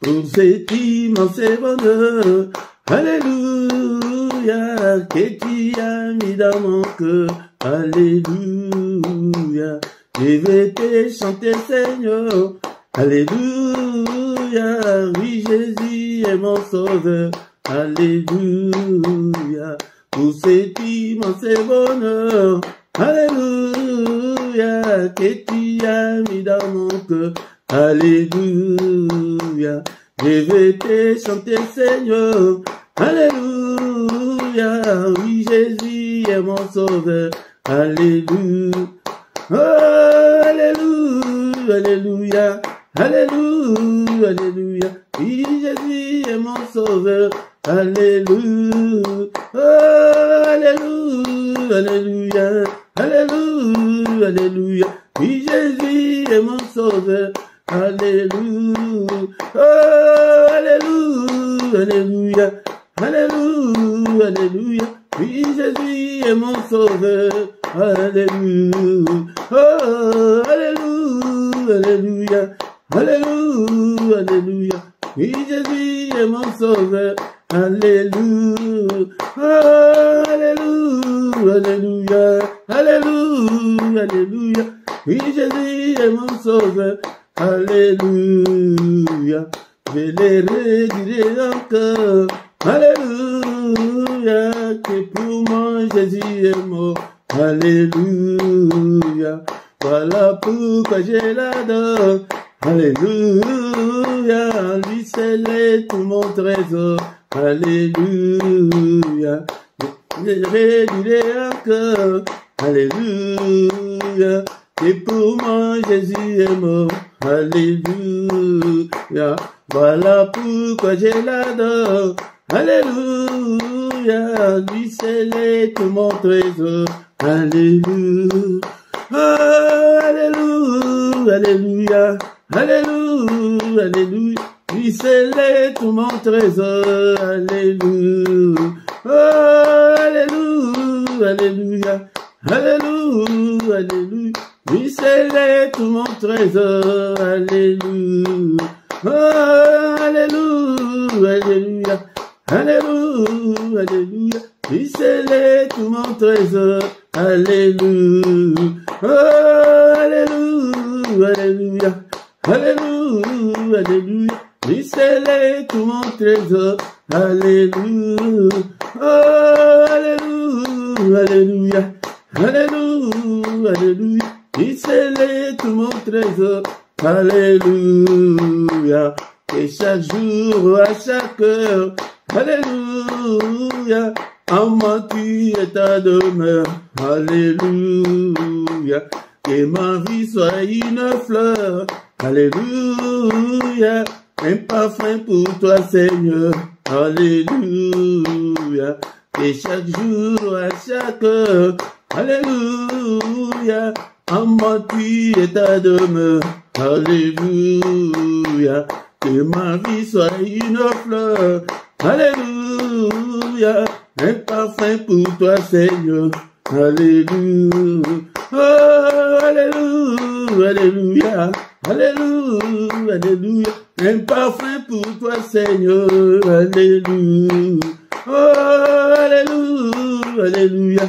pour cet immense bonheur. Alléluia, que tu as mis dans mon cœur. Alléluia, je vais te chanter, Seigneur. Alléluia, oui, Jésus est mon sauveur. Alléluia, pour cet immense bonheur. Alléluia, que tu as mis dans mon cœur. Alléluia, je vais te chanter, Seigneur. Alléluia, oui, Jésus est mon sauveur. Alléluia, oh, alléluia, alléluia, alléluia, alléluia, oui, Jésus est mon sauveur. Alléluia, oh, alléluia, alléluia, alléluia, alléluia, oui, Jésus est mon sauveur. Alléluia, oh, alléluia, alléluia, alléluia, alléluia, oui, Jésus est mon sauveur. Alléluia, oh, alléluia, alléluia, alléluia, alléluia, oui, Jésus est mon sauveur. Alléluia, oh, alléluia, alléluia, alléluia, alléluia, oui, Jésus est mon sauveur. Alléluia, je les redirai encore. Alléluia, que pour moi Jésus est mort. Alléluia, voilà pourquoi je l'adore. Alléluia, lui c'est tout mon trésor. Alléluia, je redirai encore. Alléluia, et pour moi Jésus est mort. Alléluia, voilà pourquoi je l'adore. Alléluia, lui c'est tout mon trésor. Alléluia, oh, alléluia, alléluia, alléluia, alléluia, lui c'est tout mon trésor. Alléluia, oh, alléluia, alléluia, alléluia, alléluia, lui c'est tout mon trésor. Alléluia, oh, alléluia, alléluia, alléluia, alléluia, lui c'est tout mon trésor. Alléluia, oh, alléluia, alléluia, alléluia, alléluia, lui c'est tout mon trésor. Alléluia, oh, alléluia, alléluia, alléluia, alléluia, lui c'est tout mon trésor. Alléluia, et chaque jour, à chaque heure, alléluia, en moi tu es ta demeure. Alléluia, que ma vie soit une fleur. Alléluia, un parfum pour toi Seigneur. Alléluia, et chaque jour, à chaque heure, alléluia, en moi tu es ta demeure. Alléluia, que ma vie soit une fleur. Alléluia, un parfum pour toi Seigneur. Alléluia, oh, alléluia, alléluia, alléluia, alléluia, un parfum pour toi Seigneur. Alléluia, oh, alléluia, alléluia,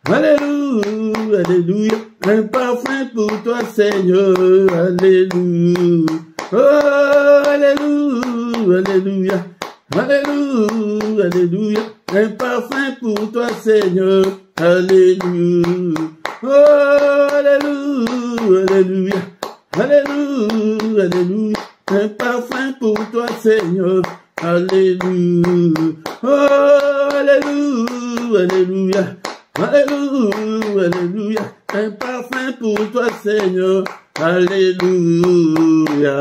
alléluia, alléluia, un parfum pour toi Seigneur. Alléluia, oh, alléluia, alléluia, alléluia, alléluia, un parfum pour toi Seigneur. Alléluia, oh, alléluia, alléluia, alléluia, alléluia, un parfum pour toi Seigneur. Alléluia, oh, alléluia, alléluia, alléluia, alléluia, un parfum pour toi Seigneur. Alléluia.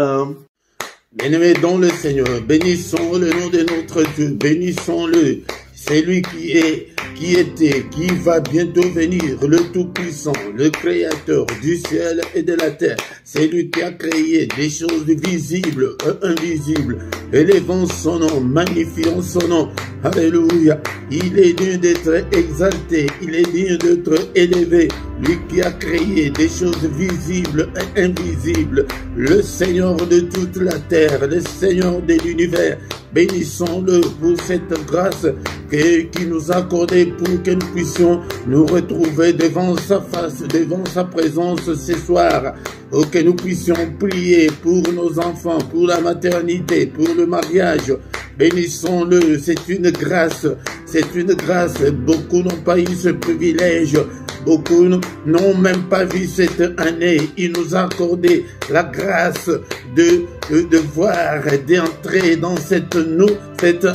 Bien-aimés dans le Seigneur, bénissons le nom de notre Dieu, bénissons-le. C'est lui qui est qui était, qui va bientôt venir, le Tout-Puissant, le Créateur du ciel et de la terre. C'est lui qui a créé des choses visibles et invisibles. Élevons son nom, magnifions son nom. Alléluia. Il est digne d'être exalté, il est digne d'être élevé. Lui qui a créé des choses visibles et invisibles. Le Seigneur de toute la terre, le Seigneur de l'univers. Bénissons-le pour cette grâce qui nous a accordée pour que nous puissions nous retrouver devant sa face, devant sa présence ce soir. Pour que nous puissions prier pour nos enfants, pour la maternité, pour le mariage. Bénissons-le, c'est une grâce, c'est une grâce. Beaucoup n'ont pas eu ce privilège. Beaucoup n'ont même pas vu cette année. Il nous a accordé la grâce de voir, d'entrer dans cette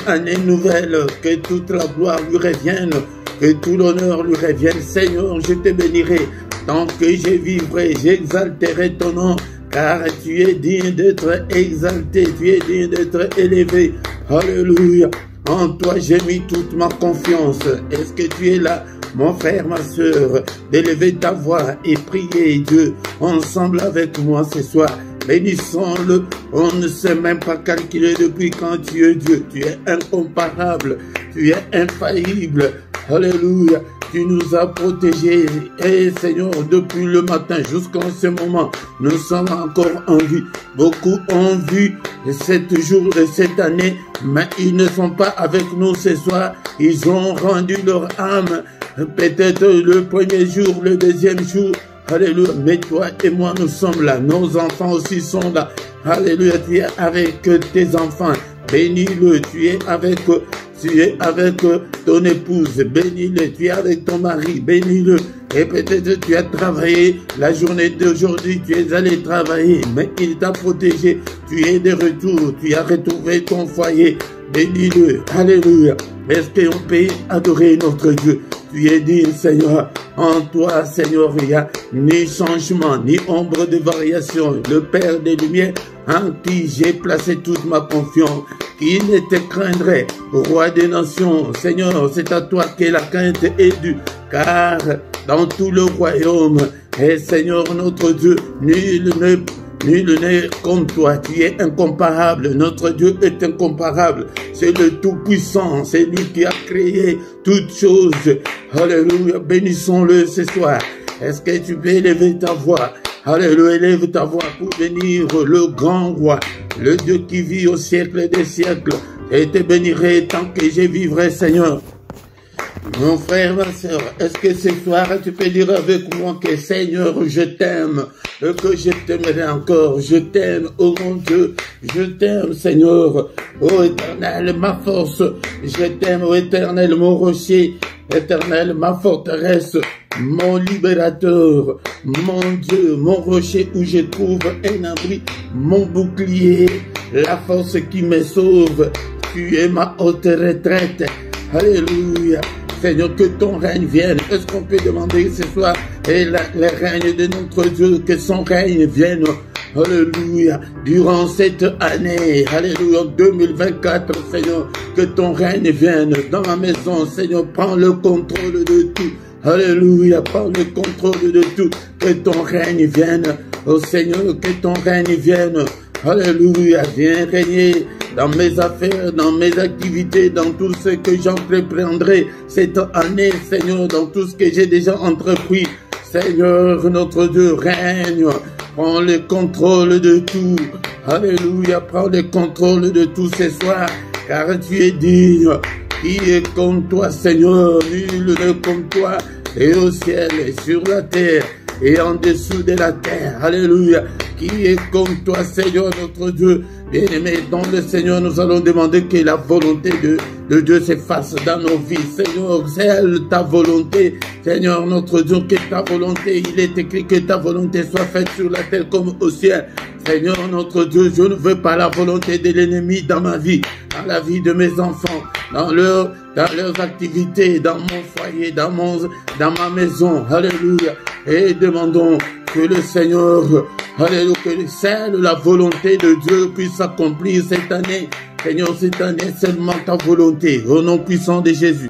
année nouvelle. Que toute la gloire lui revienne, que tout l'honneur lui revienne. Seigneur, je te bénirai. Tant que je vivrai, j'exalterai ton nom. Car tu es digne d'être exalté, tu es digne d'être élevé. Alléluia. En toi j'ai mis toute ma confiance. Est-ce que tu es là, mon frère, ma soeur, d'élever ta voix et prier Dieu ensemble avec moi ce soir? Bénissons-le. On ne sait même pas calculer depuis quand tu es Dieu. Tu es incomparable, tu es infaillible. Alléluia. Tu nous as protégés. Et Seigneur, depuis le matin jusqu'en ce moment, nous sommes encore en vie. Beaucoup ont vu cette année, mais ils ne sont pas avec nous ce soir. Ils ont rendu leur âme. Peut-être le premier jour, le deuxième jour. Alléluia. Mais toi et moi, nous sommes là. Nos enfants aussi sont là. Alléluia. Tu es avec tes enfants. Bénis-le. Tu es avec ton épouse, bénis-le. Tu es avec ton mari, bénis-le. Et peut-être tu as travaillé la journée d'aujourd'hui, tu es allé travailler, mais il t'a protégé. Tu es de retour, tu as retrouvé ton foyer. Bénis-le. Alléluia. Est-ce qu'on peut adorer notre Dieu? Tu es digne, Seigneur. En toi, Seigneur, il n'y a ni changement, ni ombre de variation. Le Père des Lumières, en qui j'ai placé toute ma confiance. Qui ne te craindrait, Roi des nations? Seigneur, c'est à toi que la crainte est due. Car dans tout le royaume, et Seigneur notre Dieu, nul n'est comme toi. Tu es incomparable. Notre Dieu est incomparable. C'est le Tout-Puissant. C'est lui qui a créé toutes choses. Alléluia. Bénissons-le ce soir. Est-ce que tu peux élever ta voix? Alléluia. Élève ta voix pour bénir le grand roi, le Dieu qui vit au siècle des siècles. Et te bénirai tant que je vivrai, Seigneur. Mon frère, ma soeur, est-ce que ce soir tu peux dire avec moi que Seigneur, je t'aime, que je t'aimerai encore, je t'aime, oh mon Dieu, je t'aime, Seigneur, oh Éternel, ma force, je t'aime, oh Éternel, mon rocher, Éternel, ma forteresse, mon libérateur, mon Dieu, mon rocher où je trouve un abri, mon bouclier, la force qui me sauve, tu es ma haute retraite, alléluia. Seigneur, que ton règne vienne. Est-ce qu'on peut demander ce soir et le règne de notre Dieu, que son règne vienne, alléluia, durant cette année, alléluia, 2024, Seigneur, que ton règne vienne dans ma maison, Seigneur, prends le contrôle de tout, alléluia, prends le contrôle de tout, que ton règne vienne, oh Seigneur, que ton règne vienne, alléluia, viens régner dans mes affaires, dans mes activités, dans tout ce que j'entreprendrai cette année, Seigneur, dans tout ce que j'ai déjà entrepris. Seigneur, notre Dieu, règne, prends le contrôle de tout. Alléluia, prends le contrôle de tout ce soir, car tu es digne. Qui est comme toi, Seigneur? Nul n'est comme toi, et au ciel, et sur la terre, et en dessous de la terre. Alléluia. Qui est comme toi, Seigneur, notre Dieu? Bien-aimé, dans le Seigneur, nous allons demander que la volonté de Dieu s'efface dans nos vies. Seigneur, c'est ta volonté. Seigneur, notre Dieu, que ta volonté, il est écrit que ta volonté soit faite sur la terre comme au ciel. Seigneur, notre Dieu, je ne veux pas la volonté de l'ennemi dans ma vie, dans la vie de mes enfants, dans leurs activités, dans mon foyer, dans ma maison. Alléluia. Et demandons que le Seigneur, alléluia, que seule la volonté de Dieu puisse s'accomplir cette année. Seigneur, cette année, seulement ta volonté, au nom puissant de Jésus.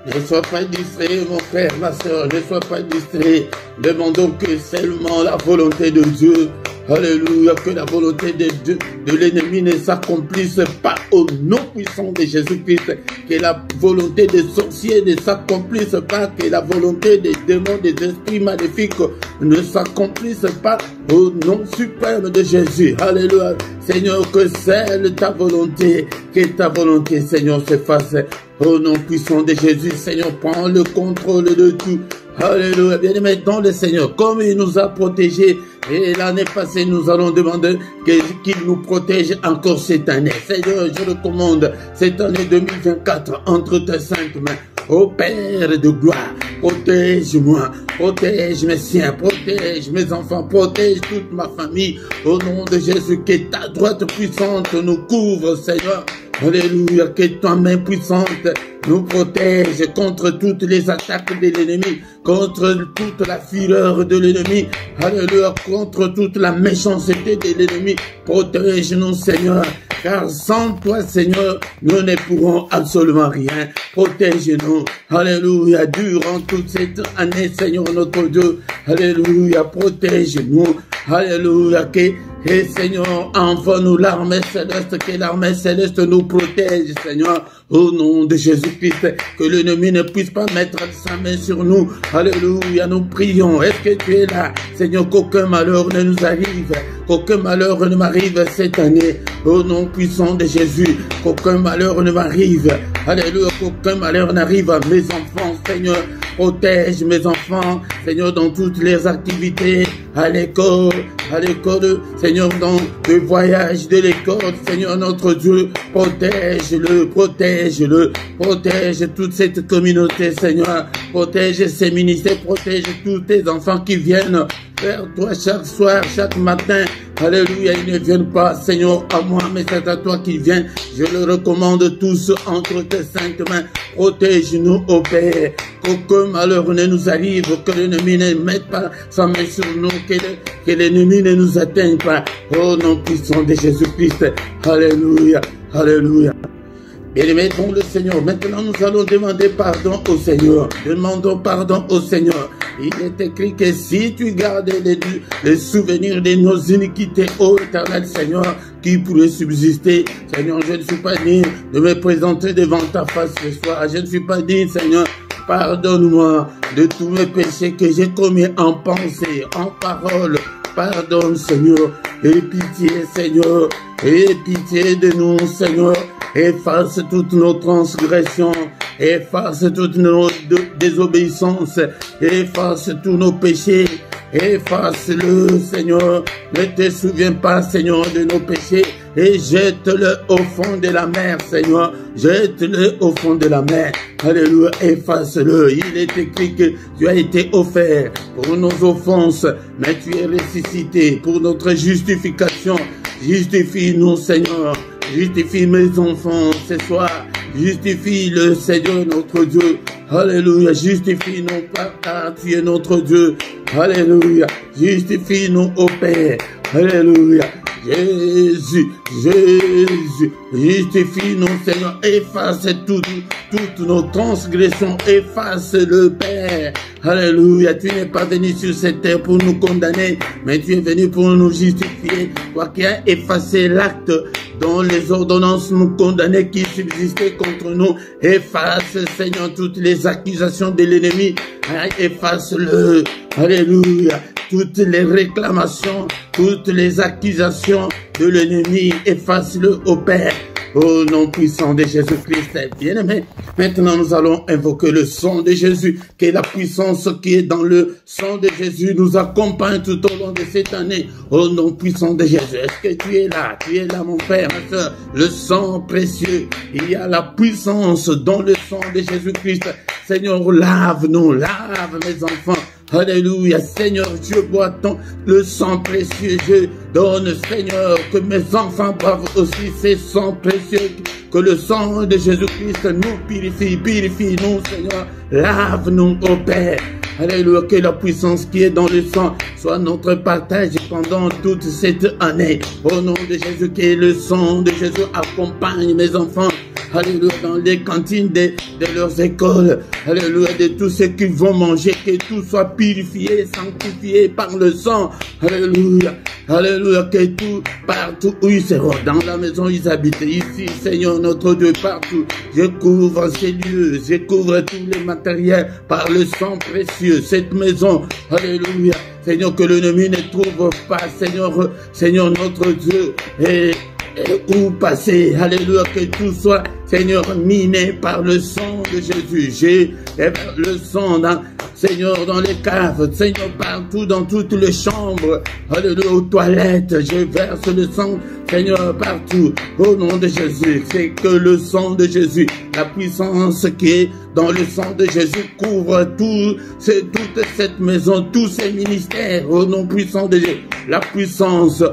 Ne sois pas distrait, mon frère, ma soeur, ne sois pas distrait. Demandons que seulement la volonté de Dieu, alléluia, que la volonté de l'ennemi ne s'accomplisse pas au nom puissant de Jésus-Christ. Que la volonté des sorciers ne s'accomplisse pas, que la volonté des démons, des esprits maléfiques ne s'accomplisse pas au nom suprême de Jésus. Alléluia. Seigneur, que celle ta volonté, que ta volonté, Seigneur, se fasse. Au nom puissant de Jésus, Seigneur, prends le contrôle de tout. Alléluia, bien-aimé dans le Seigneur, comme il nous a protégés, et l'année passée, nous allons demander qu'il nous protège encore cette année. Seigneur, je recommande cette année 2024 entre tes saintes mains. Ô Père de gloire, protège-moi, protège mes siens, protège mes enfants, protège toute ma famille. Au nom de Jésus, que ta droite puissante nous couvre, Seigneur. Alléluia, que ta main puissante nous protège contre toutes les attaques de l'ennemi, contre toute la fureur de l'ennemi, alléluia, contre toute la méchanceté de l'ennemi. Protège-nous, Seigneur, car sans toi, Seigneur, nous ne pourrons absolument rien. Protège-nous, alléluia, durant toute cette année, Seigneur notre Dieu, alléluia, protège-nous, alléluia, et Seigneur, envoie-nous l'armée céleste, que l'armée céleste nous protège, Seigneur, au nom de Jésus-Christ, que l'ennemi ne puisse pas mettre sa main sur nous. Alléluia, nous prions. Est-ce que tu es là, Seigneur, qu'aucun malheur ne nous arrive, qu'aucun malheur ne m'arrive cette année, au nom puissant de Jésus, qu'aucun malheur ne m'arrive. Alléluia, qu'aucun malheur n'arrive à mes enfants, Seigneur. Protège mes enfants, Seigneur, dans toutes les activités, à l'école, Seigneur, dans le voyage de l'école, Seigneur notre Dieu, protège-le, protège-le, protège toute cette communauté, Seigneur, protège ces ministères, protège tous tes enfants qui viennent vers toi chaque soir, chaque matin. Alléluia, ils ne viennent pas, Seigneur, à moi, mais c'est à toi qu'ils viennent. Je le recommande tous entre tes saintes mains. Protège-nous, ô Père, qu'aucun malheur ne nous arrive, que l'ennemi ne mette pas sa main sur nous, que l'ennemi ne nous atteigne pas. Au nom puissant de Jésus-Christ. Alléluia, alléluia. Bien-aimés dans le Seigneur, maintenant nous allons demander pardon au Seigneur. Demandons pardon au Seigneur. Il est écrit que si tu gardes les souvenirs de nos iniquités, ô éternel Seigneur, qui pourrait subsister. Seigneur, je ne suis pas digne de me présenter devant ta face ce soir. Je ne suis pas digne, Seigneur. Pardonne-moi de tous mes péchés que j'ai commis en pensée, en parole. Pardonne, Seigneur. Et pitié, Seigneur. Et pitié de nous, Seigneur. Efface toutes nos transgressions, efface toutes nos désobéissances, efface tous nos péchés, efface-le, Seigneur. Ne te souviens pas, Seigneur, de nos péchés et jette-le au fond de la mer, Seigneur. Jette-le au fond de la mer. Alléluia, efface-le. Il est écrit que tu as été offert pour nos offenses, mais tu es ressuscité pour notre justification. Justifie-nous, Seigneur. Justifie mes enfants ce soir. Justifie le Seigneur notre Dieu. Alléluia. Justifie-nous, Papa, tu es notre Dieu. Alléluia. Justifie-nous, ô Père. Alléluia. Jésus, Jésus, justifie-nous, Seigneur, efface toutes nos transgressions, efface le Père. Alléluia, tu n'es pas venu sur cette terre pour nous condamner, mais tu es venu pour nous justifier. Toi qui as effacé l'acte dont les ordonnances nous condamnaient qui subsistaient contre nous, efface, Seigneur, toutes les accusations de l'ennemi, efface-le. Alléluia. Toutes les réclamations, toutes les accusations de l'ennemi, efface-le au Père. Au nom puissant de Jésus-Christ, bien-aimé. Maintenant, nous allons invoquer le sang de Jésus, que la puissance qui est dans le sang de Jésus nous accompagne tout au long de cette année. Au nom puissant de Jésus, est-ce que tu es là? Tu es là, mon Père, ma soeur. Le sang précieux, il y a la puissance dans le sang de Jésus-Christ. Seigneur, lave-nous, lave mes enfants. Alléluia, Seigneur, je bois le sang précieux, je donne, Seigneur, que mes enfants boivent aussi ces sangs précieux, que le sang de Jésus-Christ nous purifie, purifie-nous, Seigneur, lave-nous, ô Père. Alléluia, que la puissance qui est dans le sang soit notre partage pendant toute cette année. Au nom de Jésus, que le sang de Jésus accompagne mes enfants. alléluia, dans les cantines de leurs écoles, alléluia, de tous ceux qui vont manger, que tout soit purifié, sanctifié par le sang, alléluia, alléluia, que tout, partout où ils seront, dans la maison où ils habitent, ici, Seigneur notre Dieu, partout, je couvre ces lieux, je couvre tous les matériels par le sang précieux, cette maison, alléluia, Seigneur, que l'ennemi ne trouve pas, Seigneur notre Dieu, et où passer, alléluia, que tout soit, Seigneur, miné par le sang de Jésus. J'ai le sang, Seigneur, dans les caves, Seigneur, partout, dans toutes les chambres, alléluia, aux toilettes, je verse le sang, Seigneur, partout, au nom de Jésus. C'est que le sang de Jésus, la puissance qui est dans le sang de Jésus couvre toute cette maison, tous ces ministères, au nom puissant de Jésus. La puissance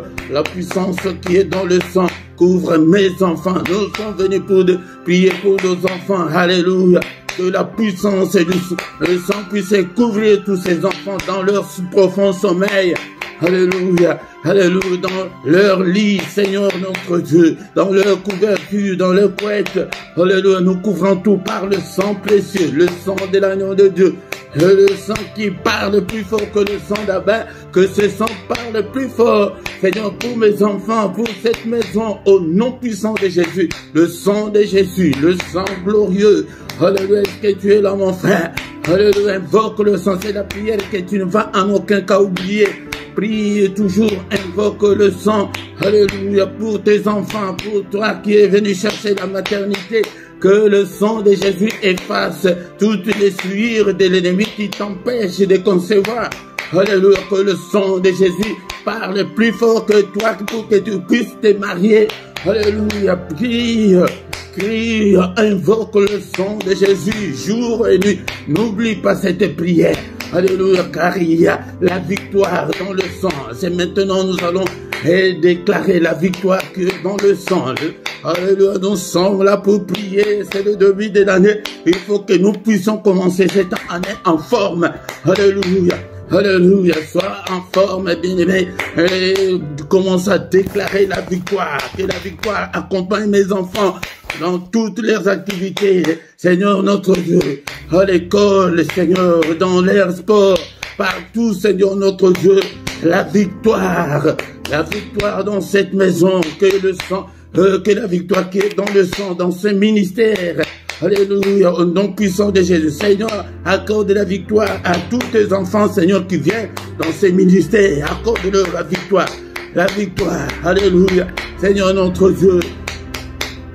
qui est dans le sang couvre mes enfants. Nous sommes venus pour prier pour nos enfants. Alléluia. Que la puissance et le sang puisse couvrir tous ces enfants dans leur profond sommeil. Alléluia, alléluia, dans leur lit, Seigneur notre Dieu, dans leur couverture, dans leur couette, alléluia, nous couvrons tout par le sang précieux, le sang de l'agneau de Dieu, le sang qui parle plus fort que le sang d'Abel, que ce sang parle plus fort, Seigneur, pour mes enfants, pour cette maison, au nom puissant de Jésus, le sang de Jésus, le sang glorieux, alléluia, est-ce que tu es là mon frère, alléluia, invoque le sang, c'est la prière que tu ne vas en aucun cas oublier. Prie toujours, invoque le sang, alléluia, pour tes enfants, pour toi qui es venu chercher la maternité, que le sang de Jésus efface toutes les souillures de l'ennemi qui t'empêchent de concevoir. Alléluia, que le sang de Jésus parle plus fort que toi pour que tu puisses te marier. Alléluia, crie, invoque le sang de Jésus jour et nuit. N'oublie pas cette prière. Alléluia, car il y a la victoire dans le sang. C'est maintenant nous allons déclarer la victoire qui est dans le sang. Alléluia, nous sommes là pour prier. C'est le début de l'année. Il faut que nous puissions commencer cette année en forme. Alléluia. Alléluia, sois en forme, bien-aimé, et commence à déclarer la victoire, que la victoire accompagne mes enfants dans toutes leurs activités, Seigneur notre Dieu, à l'école, Seigneur, dans l'air sport, partout, Seigneur notre Dieu, la victoire dans cette maison, que la victoire qui est dans le sang, dans ce ministère. Alléluia, au nom puissant de Jésus. Seigneur, accorde la victoire à tous tes enfants, Seigneur, qui viennent dans ces ministères. Accorde-leur la victoire. La victoire. Alléluia. Seigneur, notre Dieu,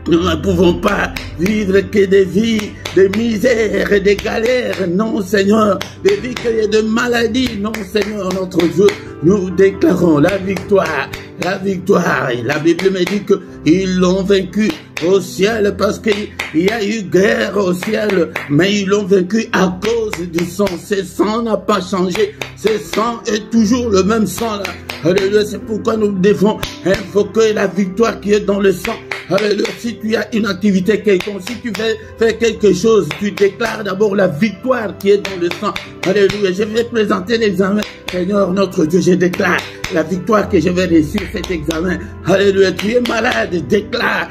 nous ne pouvons pas vivre que des vies de misère et de galères. Non, Seigneur, des vies de maladies. Non, Seigneur, notre Dieu, nous déclarons la victoire. La victoire. Et la Bible me dit qu'ils l'ont vaincu au ciel parce qu'il y a eu guerre au ciel, mais ils l'ont vaincu à cause du sang. Ce sang n'a pas changé. Ce sang est toujours le même sang là. Alléluia, c'est pourquoi nous devons invoquer la victoire qui est dans le sang. Alléluia, si tu as une activité quelconque, si tu veux faire quelque chose, tu déclares d'abord la victoire qui est dans le sang. Alléluia, je vais présenter l'examen. Seigneur notre Dieu, je déclare la victoire que je vais réussir cet examen. Alléluia, tu es malade, déclare.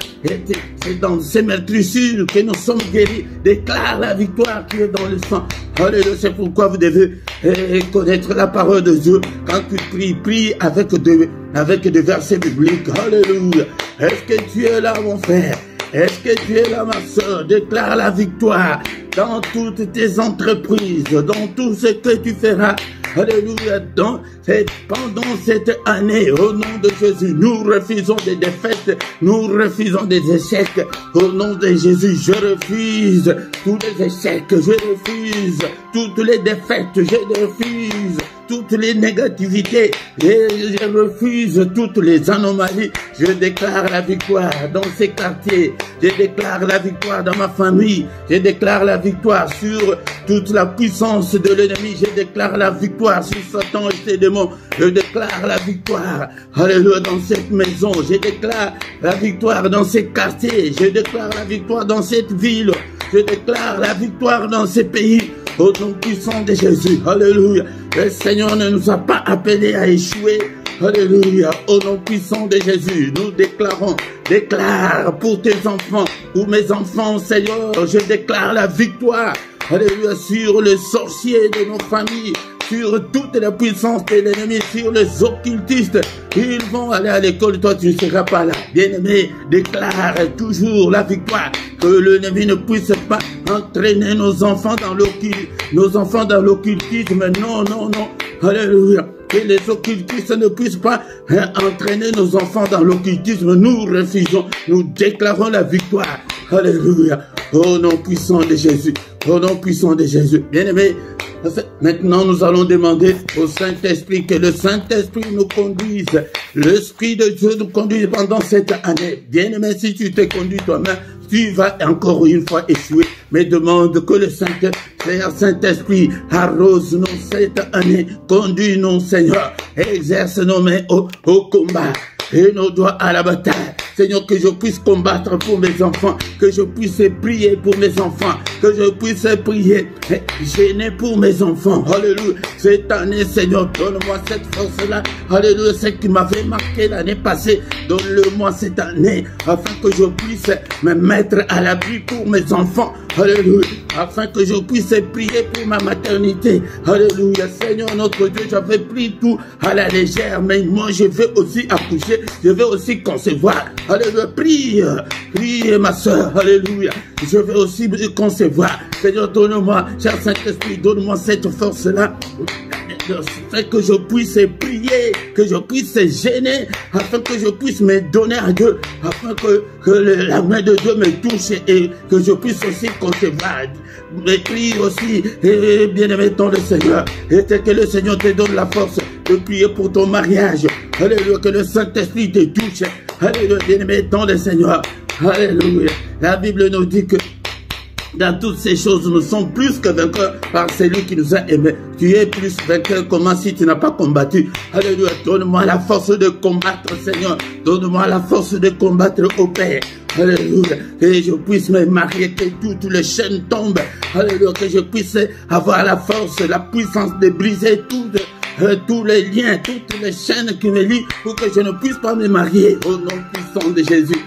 C'est dans ces meurtrissures que nous sommes guéris. Déclare la victoire qui est dans le sang. Alléluia, c'est pourquoi vous devez connaître la parole de Dieu. Quand tu pries, prie avec des versets bibliques. Alléluia. Est-ce que tu es là, mon frère? Est-ce que tu es là, ma soeur? Déclare la victoire dans toutes tes entreprises, dans tout ce que tu feras. Alléluia, pendant cette année, au nom de Jésus, nous refusons des défaites, nous refusons des échecs. Au nom de Jésus, je refuse tous les échecs, je refuse toutes les défaites, je refuse toutes les négativités, je refuse toutes les anomalies. Je déclare la victoire dans ces quartiers, je déclare la victoire dans ma famille, je déclare la victoire sur toute la puissance de l'ennemi, je déclare la victoire sur Satan et ses démons, je déclare la victoire, alléluia, dans cette maison, je déclare la victoire dans ces quartiers, je déclare la victoire dans cette ville, je déclare la victoire dans ces pays. Au nom puissant de Jésus, alléluia. Le Seigneur ne nous a pas appelés à échouer, Alléluia. Au nom puissant de Jésus, nous déclarons, déclare pour tes enfants, pour mes enfants, Seigneur, je déclare la victoire. Alléluia, sur les sorciers de nos familles, sur toute la puissance de l'ennemi, sur les occultistes. Ils vont aller à l'école, toi tu ne seras pas là. Bien-aimé, déclare toujours la victoire. Que l'ennemi ne puisse pas entraîner nos enfants dans l'occultisme. Non, non, non. Alléluia. Que les occultistes ne puissent pas entraîner nos enfants dans l'occultisme. Nous refusons, nous déclarons la victoire. Alléluia. Au nom puissant de Jésus. Au nom puissant de Jésus. Bien-aimé, maintenant nous allons demander au Saint-Esprit que le Saint-Esprit nous conduise. L'Esprit de Dieu nous conduise pendant cette année. Bien-aimé, si tu te conduis toi-même, tu vas encore une fois échouer. Mais demande que le Saint-Esprit arrose-nous cette année. Conduis-nous, Seigneur. Exerce nos mains au combat et nos doigts à la bataille. Seigneur, que je puisse combattre pour mes enfants, que je puisse prier pour mes enfants, que je puisse prier et gêner pour mes enfants. Alléluia. Cette année, Seigneur, donne-moi cette force-là. Alléluia. Ce qui m'avait marqué l'année passée, donne-le-moi cette année, afin que je puisse me mettre à l'abri pour mes enfants. Alléluia. Afin que je puisse prier pour ma maternité. Alléluia. Seigneur, notre Dieu, j'avais pris tout à la légère, mais moi, je vais aussi accoucher, je vais aussi concevoir. Alléluia. Prie, prie ma soeur. Alléluia. Je vais aussi concevoir. Seigneur, donne-moi, cher Saint-Esprit, donne-moi cette force-là. Afin que je puisse prier, que je puisse gêner, afin que je puisse me donner à Dieu, afin que la main de Dieu me touche et que je puisse aussi concevoir. Mais prie aussi, et bien-aimé dans le Seigneur, et que le Seigneur te donne la force de prier pour ton mariage. Alléluia, que le Saint-Esprit te touche. Alléluia, bien-aimé dans le Seigneur. Alléluia. La Bible nous dit que dans toutes ces choses, nous sommes plus que vainqueurs par celui qui nous a aimés. Tu es plus vainqueur. Comment si tu n'as pas combattu? Alléluia. Donne-moi la force de combattre, Seigneur. Donne-moi la force de combattre au Père. Alléluia. Que je puisse me marier, que toutes les chaînes tombent. Alléluia. Que je puisse avoir la force, la puissance de briser tous les liens, toutes les chaînes qui me lient pour que je ne puisse pas me marier. Au nom puissant de Jésus.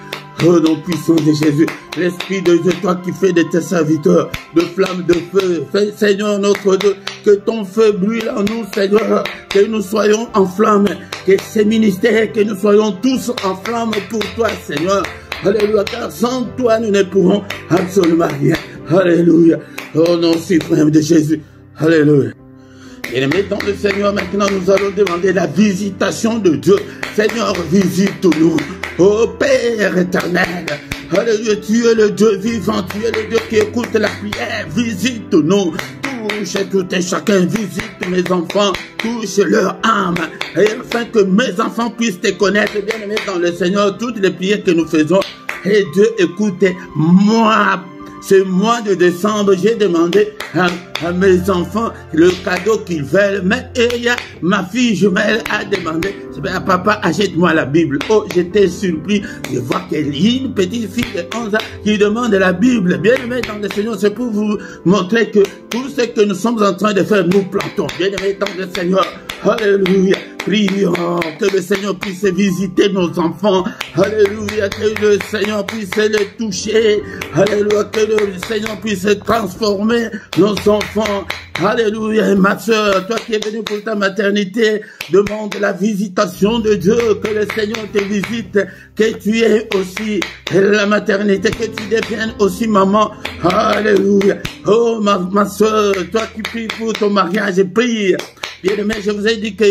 Au nom puissant de Jésus, l'Esprit de Dieu, toi qui fais de tes serviteurs de flammes de feu, fais, Seigneur notre Dieu, que ton feu brûle en nous, Seigneur, que nous soyons en flamme, que ces ministères, que nous soyons tous en flamme pour toi, Seigneur. Alléluia, car sans toi, nous ne pourrons absolument rien. Alléluia, au nom suprême de Jésus. Alléluia. Bien-aimés dans le Seigneur, maintenant nous allons demander la visitation de Dieu. Seigneur, visite-nous. Ô Père éternel, alléluia, tu es le Dieu vivant, tu es le Dieu qui écoute la prière. Visite-nous, touche tout et chacun, visite mes enfants, touche leur âme, et afin que mes enfants puissent te connaître. Bien-aimés dans le Seigneur, toutes les prières que nous faisons, et Dieu écoute moi. Ce mois de décembre, j'ai demandé à mes enfants le cadeau qu'ils veulent. Mais ma fille jumelle a demandé, papa, achète-moi la Bible. Oh, j'étais surpris de voir qu'il y a une petite fille de 11 ans qui demande la Bible. Bien-aimé dans le Seigneur, c'est pour vous montrer que tout ce que nous sommes en train de faire, nous plantons. Bien-aimé dans le Seigneur, alléluia. Prions que le Seigneur puisse visiter nos enfants. Alléluia. Que le Seigneur puisse les toucher. Alléluia. Que le Seigneur puisse transformer nos enfants. Alléluia. Et ma soeur, toi qui es venue pour ta maternité, demande la visitation de Dieu. Que le Seigneur te visite. Que tu aies aussi la maternité. Que tu deviennes aussi maman. Alléluia. Oh ma soeur, toi qui pries pour ton mariage, prie. Bien-aimé, je vous ai dit que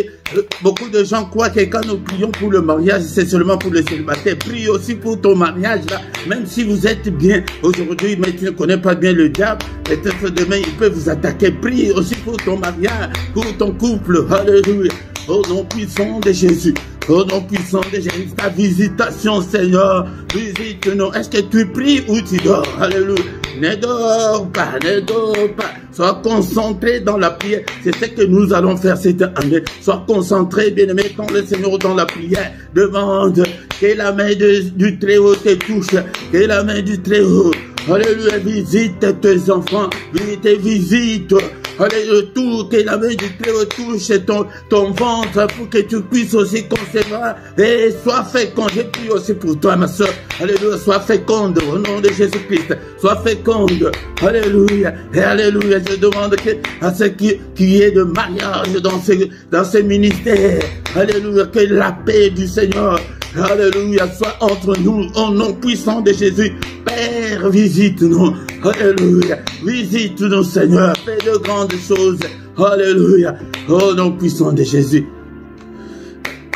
beaucoup de gens croient que quand nous prions pour le mariage, c'est seulement pour le célibataire. Prie aussi pour ton mariage, là. Même si vous êtes bien aujourd'hui, mais tu ne connais pas bien le diable, peut-être demain, il peut vous attaquer. Prie aussi pour ton mariage, pour ton couple. Alléluia. Au nom puissant de Jésus. Au nom puissant de Jésus. Ta visitation, Seigneur. Visite-nous. Est-ce que tu pries ou tu dors? Alléluia. Ne dors pas, ne dors pas. Sois concentré dans la prière. C'est ce que nous allons faire cette année. Sois concentré, bien-aimé, dans le Seigneur, dans la prière. Demande que la main du Très-Haut te touche. Que la main du Très-Haut. Alléluia, visite tes enfants. Visite Alléluia, tout que la main du Très-Haut touche ton ventre pour que tu puisses aussi concevoir et sois féconde. Je prie aussi pour toi, ma soeur. Alléluia, sois féconde au nom de Jésus-Christ. Sois féconde. Alléluia. Et alléluia, je demande à ceux qui est de mariage dans ce ministère. Alléluia, que la paix du Seigneur, alléluia, soit entre nous, au nom puissant de Jésus. Père, visite-nous. Alléluia. Visite-nous, Seigneur. Fais de grandes choses. Alléluia. Au nom puissant de Jésus.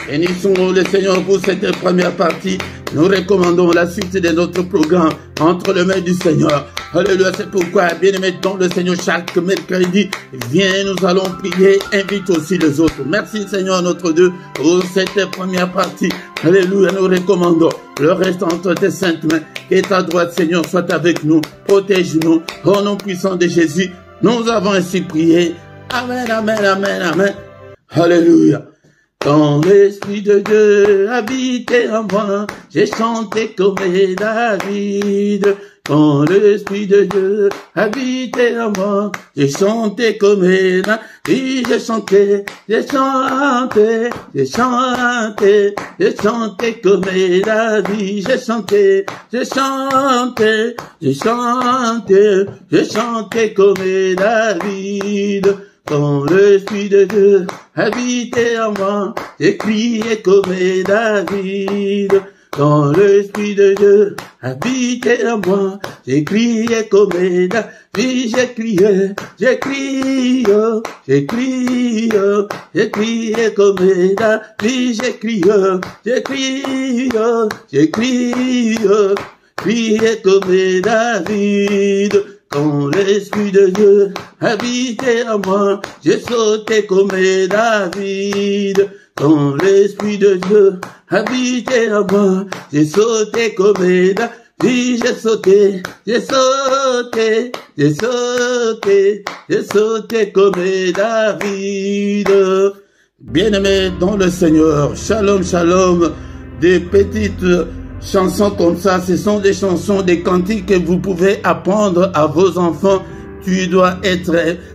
Bénissons le Seigneur pour cette première partie. Nous recommandons la suite de notre programme entre les mains du Seigneur. Alléluia, c'est pourquoi, bien-aimés dans le Seigneur, chaque mercredi, viens, nous allons prier, invite aussi les autres. Merci Seigneur notre Dieu pour cette première partie. Alléluia, nous recommandons le reste entre tes saintes mains. Que ta droite, Seigneur, soit avec nous, protège-nous. Au nom puissant de Jésus, nous avons ainsi prié. Amen, amen, amen, amen. Alléluia. Quand l'Esprit de Dieu habitait en moi, j'ai chanté comme David. Quand l'Esprit de Dieu habitait en moi, j'ai chanté comme David. J'ai chanté, j'ai chanté, j'ai chanté, j'ai chanté comme David. J'ai chanté, j'ai chanté, j'ai chanté, j'ai chanté comme David. Quand l'Esprit de Dieu habitait en moi, j'ai crié comme David. Quand l'Esprit de Dieu habitait en moi, j'ai crié comme David. J'ai crié, j'ai crié, j'ai crié, j'ai crié comme David. J'ai crié, j'ai crié, j'ai crié, crié comme David. Quand l'Esprit de Dieu habitait en moi, j'ai sauté comme David. Quand l'Esprit de Dieu habitait en moi, j'ai sauté comme David. J'ai sauté, j'ai sauté, j'ai sauté, j'ai sauté comme David. Bien-aimés dans le Seigneur, shalom, shalom, des petites chansons comme ça, ce sont des chansons, des cantiques que vous pouvez apprendre à vos enfants. Tu dois être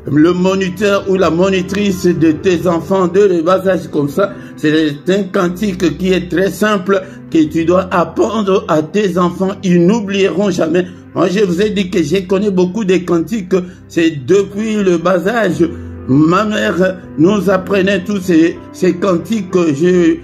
le moniteur ou la monitrice de tes enfants de le bas âge comme ça. C'est un cantique qui est très simple que tu dois apprendre à tes enfants. Ils n'oublieront jamais. Moi, je vous ai dit que j'ai connu beaucoup de cantiques. C'est depuis le bas âge. Ma mère nous apprenait tous ces cantiques que je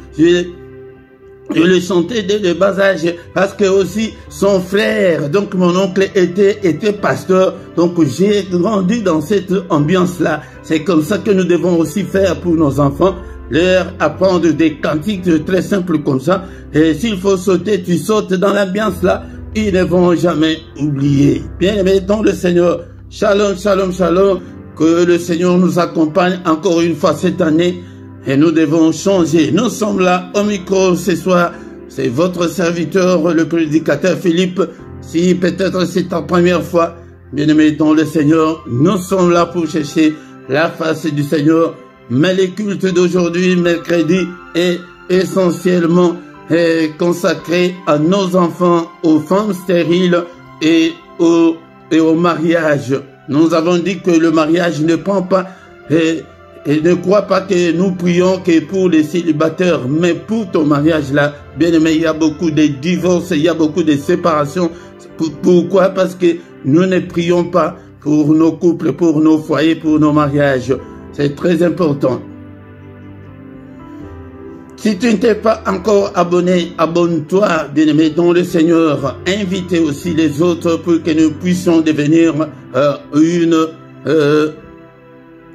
le chantais dès le bas âge parce que aussi son frère, donc mon oncle était pasteur, donc j'ai grandi dans cette ambiance-là. C'est comme ça que nous devons aussi faire pour nos enfants, leur apprendre des cantiques très simples comme ça. Et s'il faut sauter, tu sautes dans l'ambiance-là, ils ne vont jamais oublier. Bien-aimés dans le Seigneur, shalom, shalom, shalom, que le Seigneur nous accompagne encore une fois cette année. Et nous devons changer. Nous sommes là au micro ce soir. C'est votre serviteur, le prédicateur Philippe. Si peut-être c'est ta première fois, bien-aimé dans le Seigneur, nous sommes là pour chercher la face du Seigneur. Mais le culte d'aujourd'hui, mercredi, est essentiellement consacré à nos enfants, aux femmes stériles et au mariage. Nous avons dit que le mariage ne prend pas... Et ne crois pas que nous prions que pour les célibataires, mais pour ton mariage là, bien aimé, il y a beaucoup de divorces, il y a beaucoup de séparations. Pourquoi? Parce que nous ne prions pas pour nos couples, pour nos foyers, pour nos mariages. C'est très important. Si tu ne t'es pas encore abonné, abonne-toi, bien-aimé, dans le Seigneur. Invitez aussi les autres pour que nous puissions devenir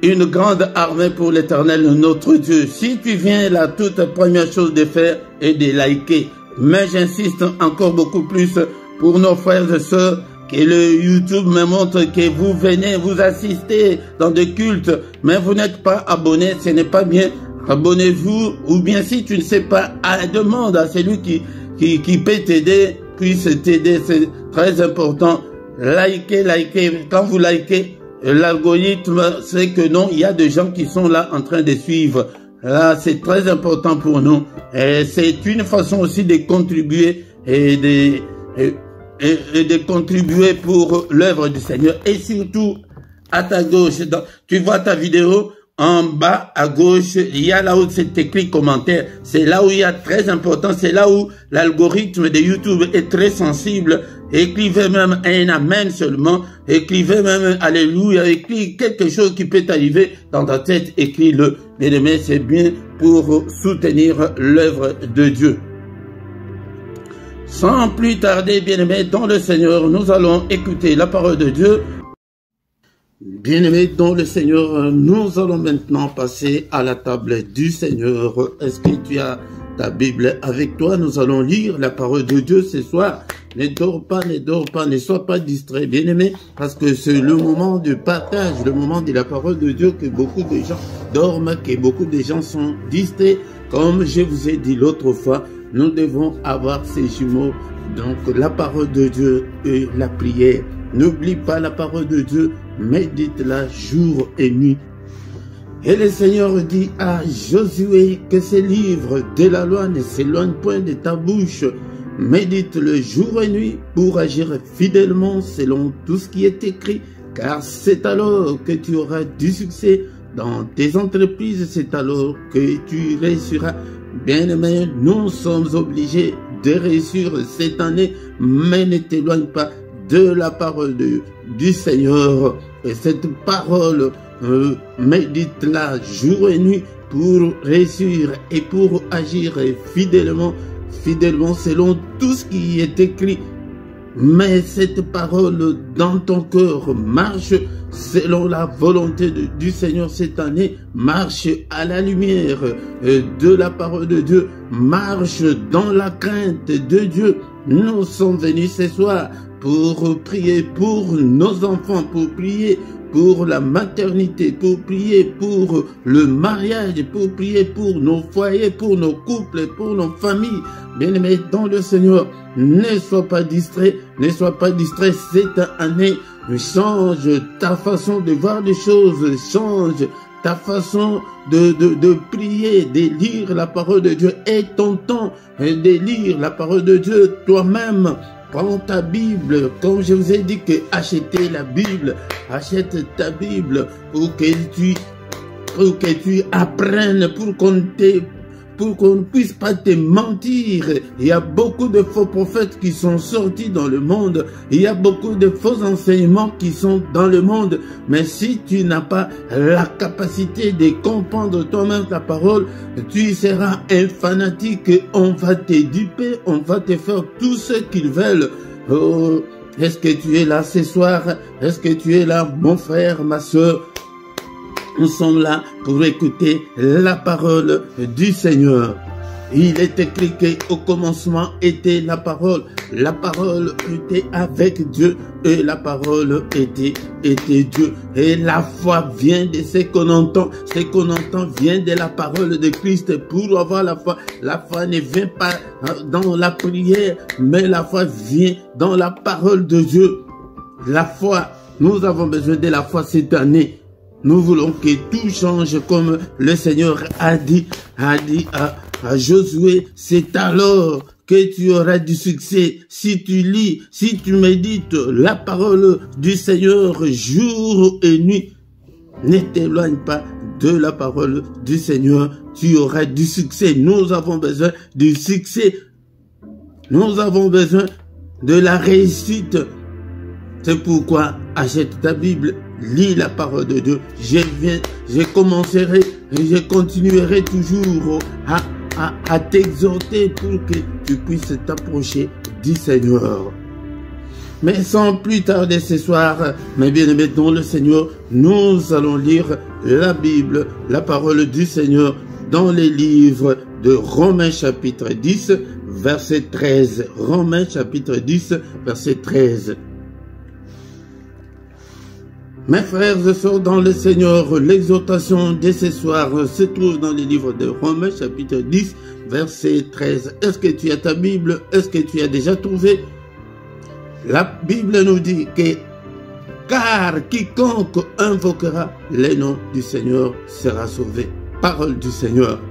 une grande armée pour l'Éternel, notre Dieu. Si tu viens, la toute première chose de faire est de liker. Mais j'insiste encore beaucoup plus pour nos frères et sœurs, que le YouTube me montre que vous venez, vous assistez dans des cultes, mais vous n'êtes pas abonné, ce n'est pas bien. Abonnez-vous, ou bien si tu ne sais pas, demande à celui qui peut t'aider, puisse t'aider, c'est très important. Likez. Quand vous likez, l'algorithme sait que non, il y a des gens qui sont là en train de suivre. Là, c'est très important pour nous. Et c'est une façon aussi de contribuer et de contribuer pour l'œuvre du Seigneur. Et surtout, à ta gauche, tu vois ta vidéo, en bas à gauche, il y a là où c'est écrit commentaire. C'est là où il y a très important, c'est là où l'algorithme de YouTube est très sensible. Écrivez même un amen seulement, écrivez même alléluia, écrivez quelque chose qui peut t'arriver dans ta tête, écris-le. Bien-aimé, c'est bien pour soutenir l'œuvre de Dieu. Sans plus tarder, bien-aimé, dans le Seigneur, nous allons écouter la parole de Dieu. Bien-aimés dans le Seigneur, nous allons maintenant passer à la table du Seigneur. Est-ce que tu as ta Bible avec toi? Nous allons lire la parole de Dieu ce soir. Ne dors pas, ne sois pas distrait, bien-aimé, parce que c'est le moment de partage, le moment de la parole de Dieu que beaucoup de gens dorment, que beaucoup de gens sont distraits. Comme je vous ai dit l'autre fois, nous devons avoir ces jumeaux, donc la parole de Dieu et la prière. N'oublie pas la parole de Dieu, médite-la jour et nuit. Et le Seigneur dit à Josué que ce livre de la loi ne s'éloigne point de ta bouche. Médite-le jour et nuit pour agir fidèlement selon tout ce qui est écrit, car c'est alors que tu auras du succès dans tes entreprises, c'est alors que tu réussiras. Bien-aimé, nous sommes obligés de réussir cette année, mais ne t'éloigne pas de la parole du Seigneur. Et cette parole, médite-la jour et nuit pour réussir et pour agir fidèlement selon tout ce qui est écrit. Mais cette parole dans ton cœur marche selon la volonté du Seigneur cette année, marche à la lumière de la parole de Dieu, marche dans la crainte de Dieu. Nous sommes venus ce soir pour prier pour nos enfants, pour prier pour la maternité, pour prier pour le mariage, pour prier pour nos foyers, pour nos couples, pour nos familles. Bien-aimés dans le Seigneur, ne sois pas distrait cette année. Change ta façon de voir les choses, change ta façon de prier, de lire la parole de Dieu. Et ton temps de lire la parole de Dieu toi-même. Prends ta Bible, comme je vous ai dit que achetez la Bible, achète ta Bible pour que tu apprennes, pour qu'on ne puisse pas te mentir. Il y a beaucoup de faux prophètes qui sont sortis dans le monde. Il y a beaucoup de faux enseignements qui sont dans le monde. Mais si tu n'as pas la capacité de comprendre toi-même ta parole, tu seras un fanatique. On va te duper, on va te faire tout ce qu'ils veulent. Oh, est-ce que tu es là ce soir? Est-ce que tu es là, mon frère, ma soeur? Nous sommes là pour écouter la parole du Seigneur. Il est écrit qu'au commencement était la parole. La parole était avec Dieu et la parole était Dieu. Et la foi vient de ce qu'on entend. Ce qu'on entend vient de la parole de Christ. Pour avoir la foi ne vient pas dans la prière, mais la foi vient dans la parole de Dieu. La foi, nous avons besoin de la foi cette année. Nous voulons que tout change comme le Seigneur a dit à Josué. C'est alors que tu auras du succès si tu lis, si tu médites la parole du Seigneur jour et nuit. Ne t'éloigne pas de la parole du Seigneur, tu auras du succès. Nous avons besoin du succès. Nous avons besoin de la réussite. C'est pourquoi achète ta Bible, lis la parole de Dieu. Je commencerai et je continuerai toujours à t'exhorter pour que tu puisses t'approcher du Seigneur. Mais sans plus tarder ce soir, mes bien-aimés dans le Seigneur, nous allons lire la Bible, la parole du Seigneur, dans les livres de Romains chapitre 10, verset 13. Romains chapitre 10, verset 13. Mes frères et sœurs dans le Seigneur, l'exhortation de ce soir se trouve dans le livre de Romains chapitre 10, verset 13. Est-ce que tu as ta Bible? Est-ce que tu as déjà trouvé? La Bible nous dit que car quiconque invoquera le nom du Seigneur sera sauvé. Parole du Seigneur.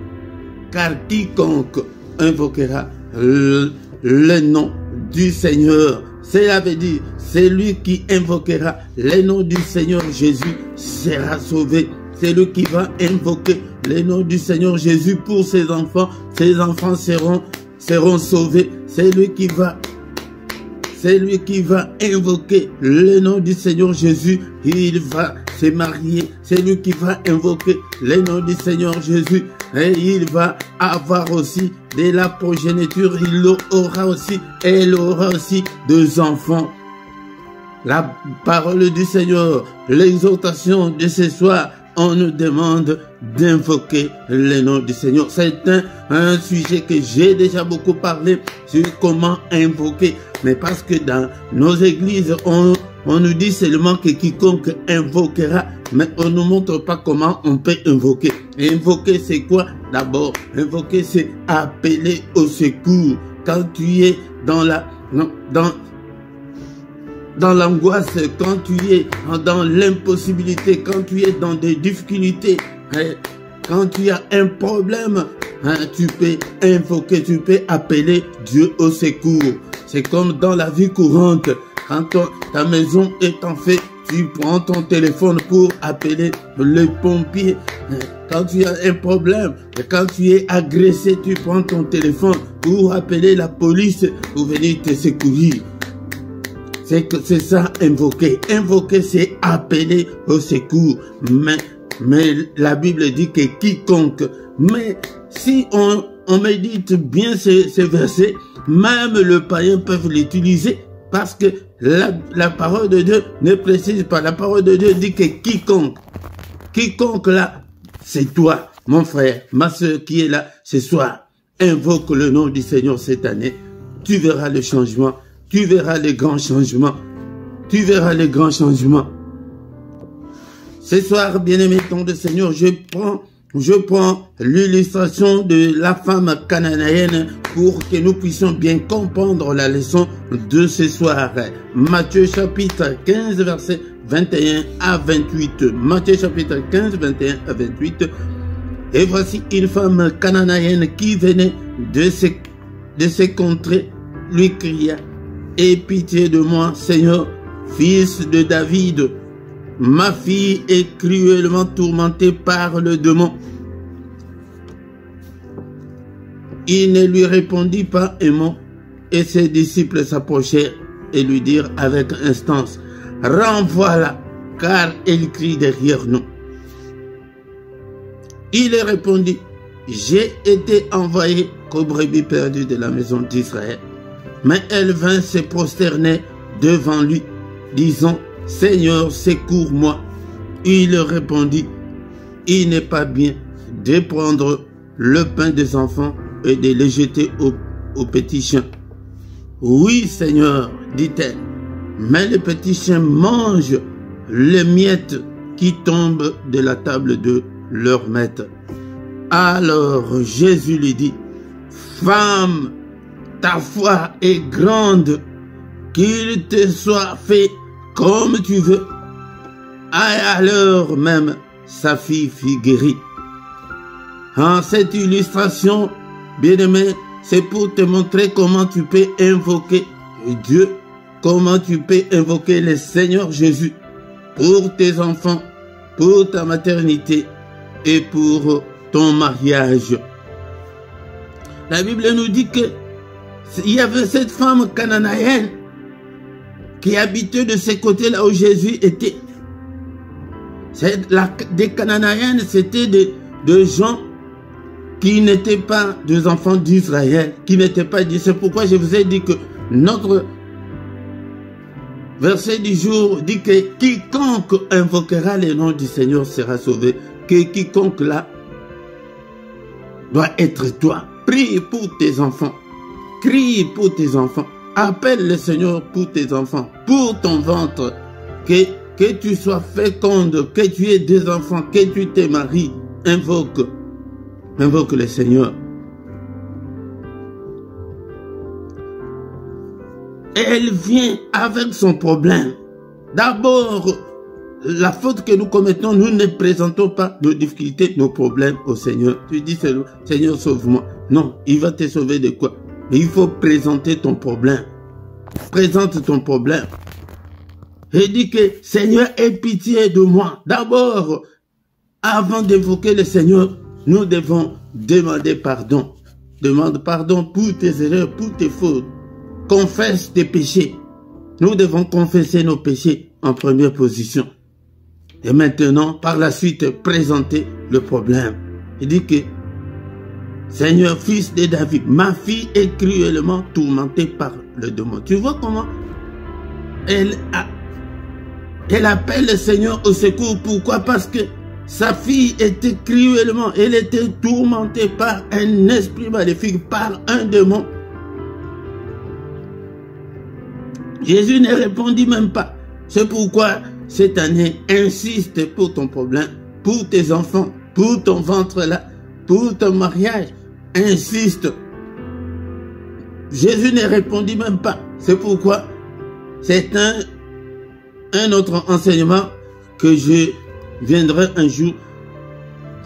Car quiconque invoquera le nom du Seigneur Cela veut dire, celui qui invoquera les noms du Seigneur Jésus sera sauvé. C'est lui qui va invoquer les noms du Seigneur Jésus pour ses enfants seront sauvés. C'est lui qui va invoquer le nom du Seigneur Jésus, il va se marier. C'est lui qui va invoquer le nom du Seigneur Jésus et il va avoir aussi de la progéniture. Elle aura aussi deux enfants. La parole du Seigneur, l'exhortation de ce soir, on nous demande d'invoquer le nom du Seigneur. C'est un sujet que j'ai déjà beaucoup parlé sur comment invoquer. Mais parce que dans nos églises, on nous dit seulement que quiconque invoquera, mais on ne nous montre pas comment on peut invoquer. Invoquer, c'est quoi? D'abord, invoquer, c'est appeler au secours. Quand tu es dans l'angoisse, quand tu es dans l'impossibilité, quand tu es dans des difficultés, quand tu as un problème, tu peux invoquer, tu peux appeler Dieu au secours. C'est comme dans la vie courante, quand ta maison est en feu, tu prends ton téléphone pour appeler les pompiers. Quand tu as un problème, quand tu es agressé, tu prends ton téléphone pour appeler la police pour venir te secourir. C'est ça, invoquer. Invoquer, c'est appeler au secours. Mais la Bible dit que quiconque. Mais si on médite bien ces versets, même le païen peut l'utiliser parce que la parole de Dieu ne précise pas. La parole de Dieu dit que quiconque. Quiconque là, c'est toi, mon frère, ma soeur qui est là ce soir. Invoque le nom du Seigneur cette année. Tu verras le changement. Tu verras les grands changements. Tu verras les grands changements. Ce soir, bien-aimé, ton de Seigneur, je prends l'illustration de la femme cananéenne pour que nous puissions bien comprendre la leçon de ce soir. Matthieu chapitre 15, verset 21 à 28. Matthieu chapitre 15, 21 à 28. Et voici une femme cananéenne qui venait de ces contrées, lui cria: aie pitié de moi, Seigneur, fils de David. Ma fille est cruellement tourmentée par le démon. Il ne lui répondit pas un mot, et ses disciples s'approchèrent et lui dirent avec instance: renvoie-la, car elle crie derrière nous. Il répondit: j'ai été envoyé qu'aux brebis perdues de la maison d'Israël. Mais elle vint se prosterner devant lui, disant: Seigneur, secours-moi. Il répondit: il n'est pas bien de prendre le pain des enfants et de le jeter aux petits chiens. Oui, Seigneur, dit-elle, mais les petits chiens mangent les miettes qui tombent de la table de leur maître. Alors Jésus lui dit: femme, ta foi est grande, qu'il te soit fait comme tu veux. À l'heure même, sa fille fut guérie. En cette illustration, bien-aimé, c'est pour te montrer comment tu peux invoquer Dieu, comment tu peux invoquer le Seigneur Jésus pour tes enfants, pour ta maternité et pour ton mariage. La Bible nous dit que il y avait cette femme cananéenne qui habitait de ce côté là où Jésus était. Des Cananéennes, c'était des gens qui n'étaient pas des enfants d'Israël, qui n'étaient pas dit. C'est pourquoi je vous ai dit que notre verset du jour dit que quiconque invoquera le nom du Seigneur sera sauvé. Que quiconque là doit être toi. Prie pour tes enfants. Crie pour tes enfants. Appelle le Seigneur pour tes enfants, pour ton ventre. Que tu sois féconde, que tu aies des enfants, que tu te maries. Invoque le Seigneur. Elle vient avec son problème. D'abord, la faute que nous commettons, nous ne présentons pas nos difficultés, nos problèmes au Seigneur. Tu dis, Seigneur, sauve-moi. Non, il va te sauver de quoi? Mais il faut présenter ton problème. présente ton problème. Et dis que Seigneur, aie pitié de moi. D'abord, avant d'évoquer le Seigneur, nous devons demander pardon. Demande pardon pour tes erreurs, pour tes fautes. Confesse tes péchés. Nous devons confesser nos péchés en première position. Et maintenant, par la suite, présenter le problème. Il dit que, Seigneur, fils de David, ma fille est cruellement tourmentée par le démon. Tu vois comment elle appelle le Seigneur au secours. Pourquoi? Parce que sa fille était cruellement, elle était tourmentée par un esprit maléfique, par un démon. Jésus ne répondit même pas. C'est pourquoi cette année, insiste pour ton problème, pour tes enfants, pour ton ventre là, pour ton mariage. Insiste. Jésus ne répondit même pas. C'est pourquoi c'est un autre enseignement que je viendrai un jour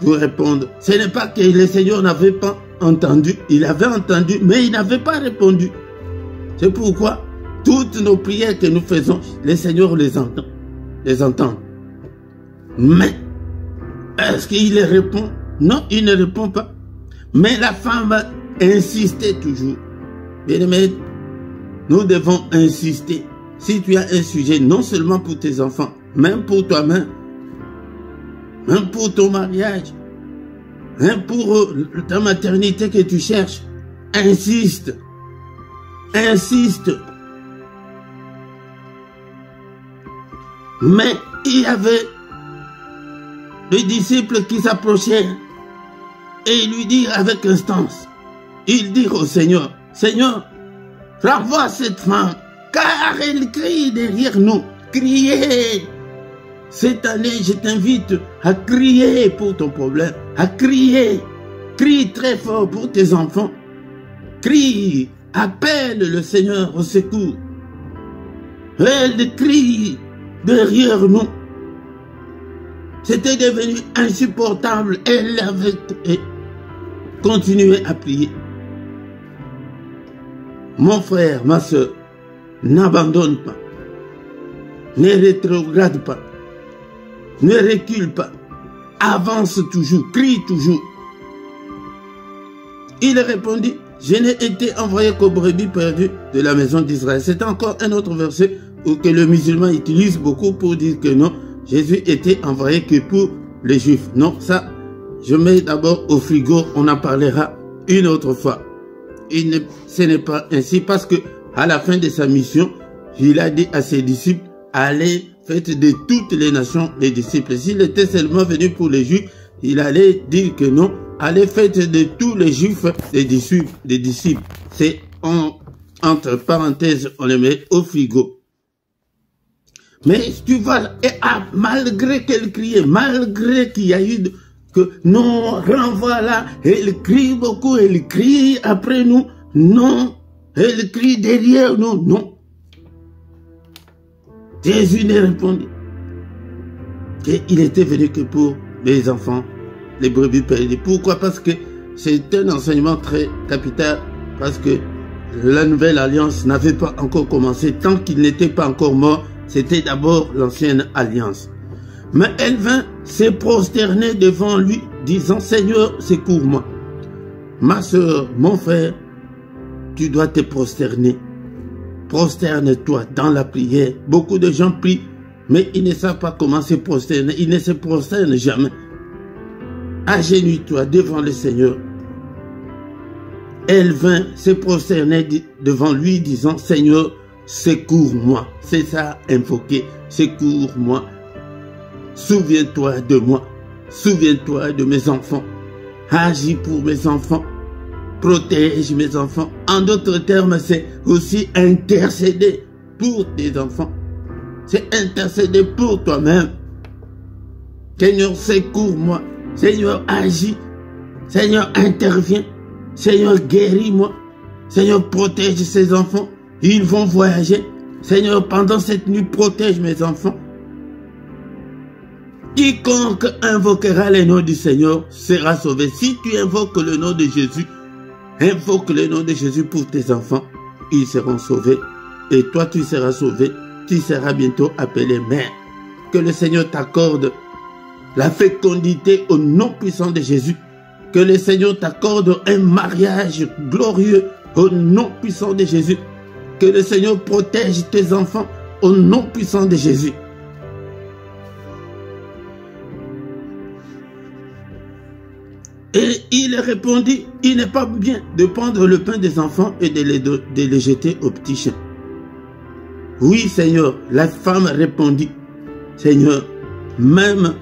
vous répondre. Ce n'est pas que le Seigneur n'avait pas entendu. Il avait entendu, mais il n'avait pas répondu. C'est pourquoi toutes nos prières que nous faisons, le Seigneur les entend. Mais, est-ce qu'il répond? Non, il ne répond pas. Mais la femme va insister toujours. Bien-aimé, nous devons insister. Si tu as un sujet, non seulement pour tes enfants, même pour toi-même, même pour ton mariage, même pour ta maternité que tu cherches, insiste. Insiste. Mais il y avait des disciples qui s'approchaient et ils lui dirent avec instance, ils dirent au Seigneur, Seigneur, renvoie cette femme, car elle crie derrière nous. Criez. Cette année, je t'invite à crier pour ton problème, à crier. Crie très fort pour tes enfants. Crie, appelle le Seigneur au secours. Elle crie derrière nous. C'était devenu insupportable. Elle avait continué à prier. Mon frère, ma soeur, n'abandonne pas. Ne rétrograde pas. Ne recule pas. Avance toujours. Crie toujours. Il répondit, je n'ai été envoyé qu'aux brebis perdues de la maison d'Israël. C'est encore un autre verset que le musulman utilise beaucoup pour dire que non, Jésus était envoyé que pour les Juifs. Non, ça, je mets d'abord au frigo, on en parlera une autre fois. Ce n'est pas ainsi parce que à la fin de sa mission, il a dit à ses disciples, allez, faites de toutes les nations les disciples. S'il était seulement venu pour les Juifs, il allait dire que non, allez, faites de tous les Juifs des disciples. C'est entre parenthèses, on les met au frigo. Mais tu vois, malgré qu'elle criait, malgré qu'il y a eu que non, renvoie là, elle crie beaucoup, elle crie après nous, non, elle crie derrière nous, non. Jésus ne répondit qu'il était venu que pour les enfants, les brebis perdues. Pourquoi? Parce que c'est un enseignement très capital, parce que la nouvelle alliance n'avait pas encore commencé, tant qu'il n'était pas encore mort. C'était d'abord l'ancienne alliance. Mais elle vint se prosterner devant lui, disant, Seigneur, secours-moi. Ma soeur, mon frère, tu dois te prosterner. Prosterne-toi dans la prière. Beaucoup de gens prient, mais ils ne savent pas comment se prosterner. Ils ne se prosternent jamais. Agenouille-toi devant le Seigneur. Elle vint se prosterner devant lui, disant, Seigneur, secours-moi. C'est ça, invoquer. Secours-moi. Souviens-toi de moi. Souviens-toi de mes enfants. Agis pour mes enfants. Protège mes enfants. En d'autres termes, c'est aussi intercéder pour tes enfants. C'est intercéder pour toi-même. Seigneur, secours-moi. Seigneur, agis. Seigneur, interviens. Seigneur, guéris-moi. Seigneur, protège ces enfants. Ils vont voyager. Seigneur, pendant cette nuit, protège mes enfants. Quiconque invoquera le nom du Seigneur sera sauvé. Si tu invoques le nom de Jésus, invoque le nom de Jésus pour tes enfants. Ils seront sauvés. et toi tu seras sauvé, tu seras bientôt appelé mère. Que le Seigneur t'accorde la fécondité au nom puissant de Jésus. Que le Seigneur t'accorde un mariage glorieux au nom puissant de Jésus. Que le Seigneur protège tes enfants au nom puissant de Jésus. Et il répondit, il n'est pas bien de prendre le pain des enfants et de les jeter aux petits chiens. Oui, Seigneur, la femme répondit, Seigneur, même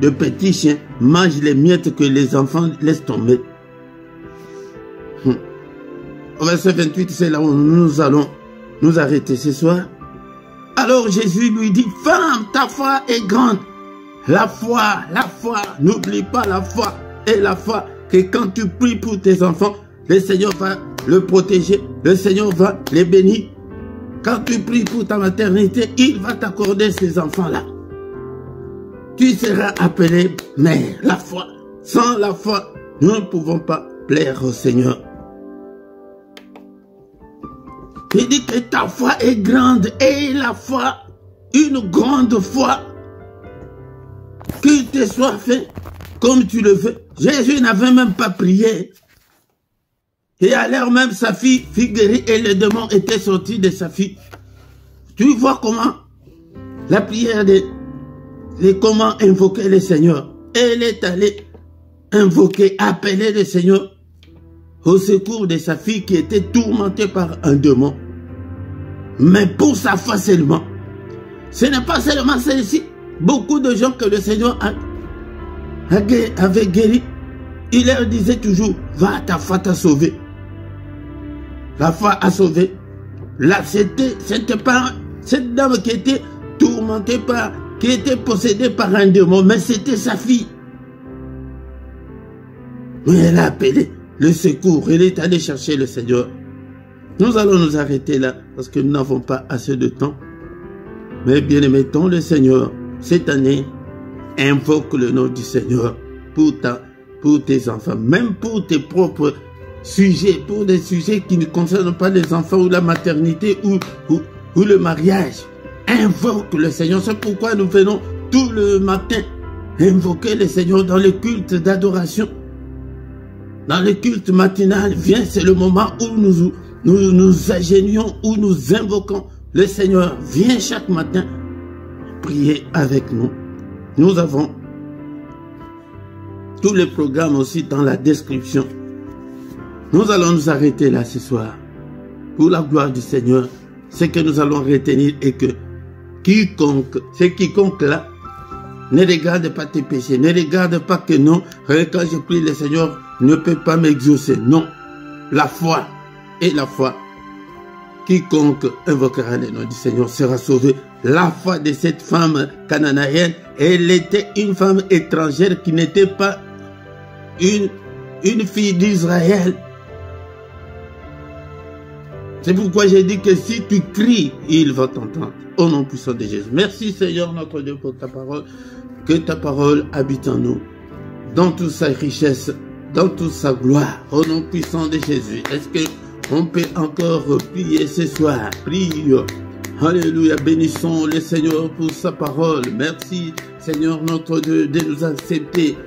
de petits chiens mangent les miettes que les enfants laissent tomber. Au verset 28, c'est là où nous allons nous arrêter ce soir. Alors Jésus lui dit, femme, ta foi est grande. La foi, n'oublie pas la foi. Et la foi, que quand tu pries pour tes enfants, le Seigneur va le protéger, le Seigneur va les bénir. Quand tu pries pour ta maternité, il va t'accorder ces enfants-là. Tu seras appelé mère. La foi. Sans la foi, nous ne pouvons pas plaire au Seigneur. Il dit que ta foi est grande et la foi, une grande foi, qu'il te soit fait comme tu le veux. Jésus n'avait même pas prié. Et alors même sa fille fut guérie et le démon était sorti de sa fille. Tu vois comment la prière de comment invoquer le Seigneur. Elle est allée invoquer, appeler le Seigneur au secours de sa fille qui était tourmentée par un démon. Mais pour sa foi seulement. Ce n'est pas seulement celle-ci. Beaucoup de gens que le Seigneur avait guéri, il leur disait toujours, va, ta foi t'a sauvé. La foi a sauvé. Là, c'était pas cette dame qui était tourmentée par, qui était possédée par un démon, mais c'était sa fille. Mais elle a appelé le secours, elle est allée chercher le Seigneur. Nous allons nous arrêter là, parce que nous n'avons pas assez de temps. Mais bien aimons le Seigneur. Cette année, invoque le nom du Seigneur pour tes enfants, même pour tes propres sujets, pour des sujets qui ne concernent pas les enfants ou la maternité ou le mariage. Invoque le Seigneur. C'est pourquoi nous venons tout le matin invoquer le Seigneur dans le culte d'adoration. Dans le culte matinal, c'est le moment où nous agénions, où nous invoquons le Seigneur. Viens chaque matin prier avec nous. Nous avons tous les programmes aussi dans la description. Nous allons nous arrêter là ce soir. Pour la gloire du Seigneur, ce que nous allons retenir est que quiconque là, ne regarde pas tes péchés, ne regarde pas que non, quand je prie le Seigneur ne peut pas m'exaucer. Non, la foi et la foi. Quiconque invoquera le nom du Seigneur sera sauvé. La foi de cette femme cananéenne, elle était une femme étrangère qui n'était pas une fille d'Israël. C'est pourquoi j'ai dit que si tu cries, il va t'entendre. Au nom puissant de Jésus. Merci Seigneur notre Dieu pour ta parole. Que ta parole habite en nous. Dans toute sa richesse, dans toute sa gloire. Au nom puissant de Jésus. Est-ce que on peut encore prier ce soir? Prie. Alléluia. Bénissons le Seigneur pour sa parole. Merci Seigneur notre Dieu de nous accepter.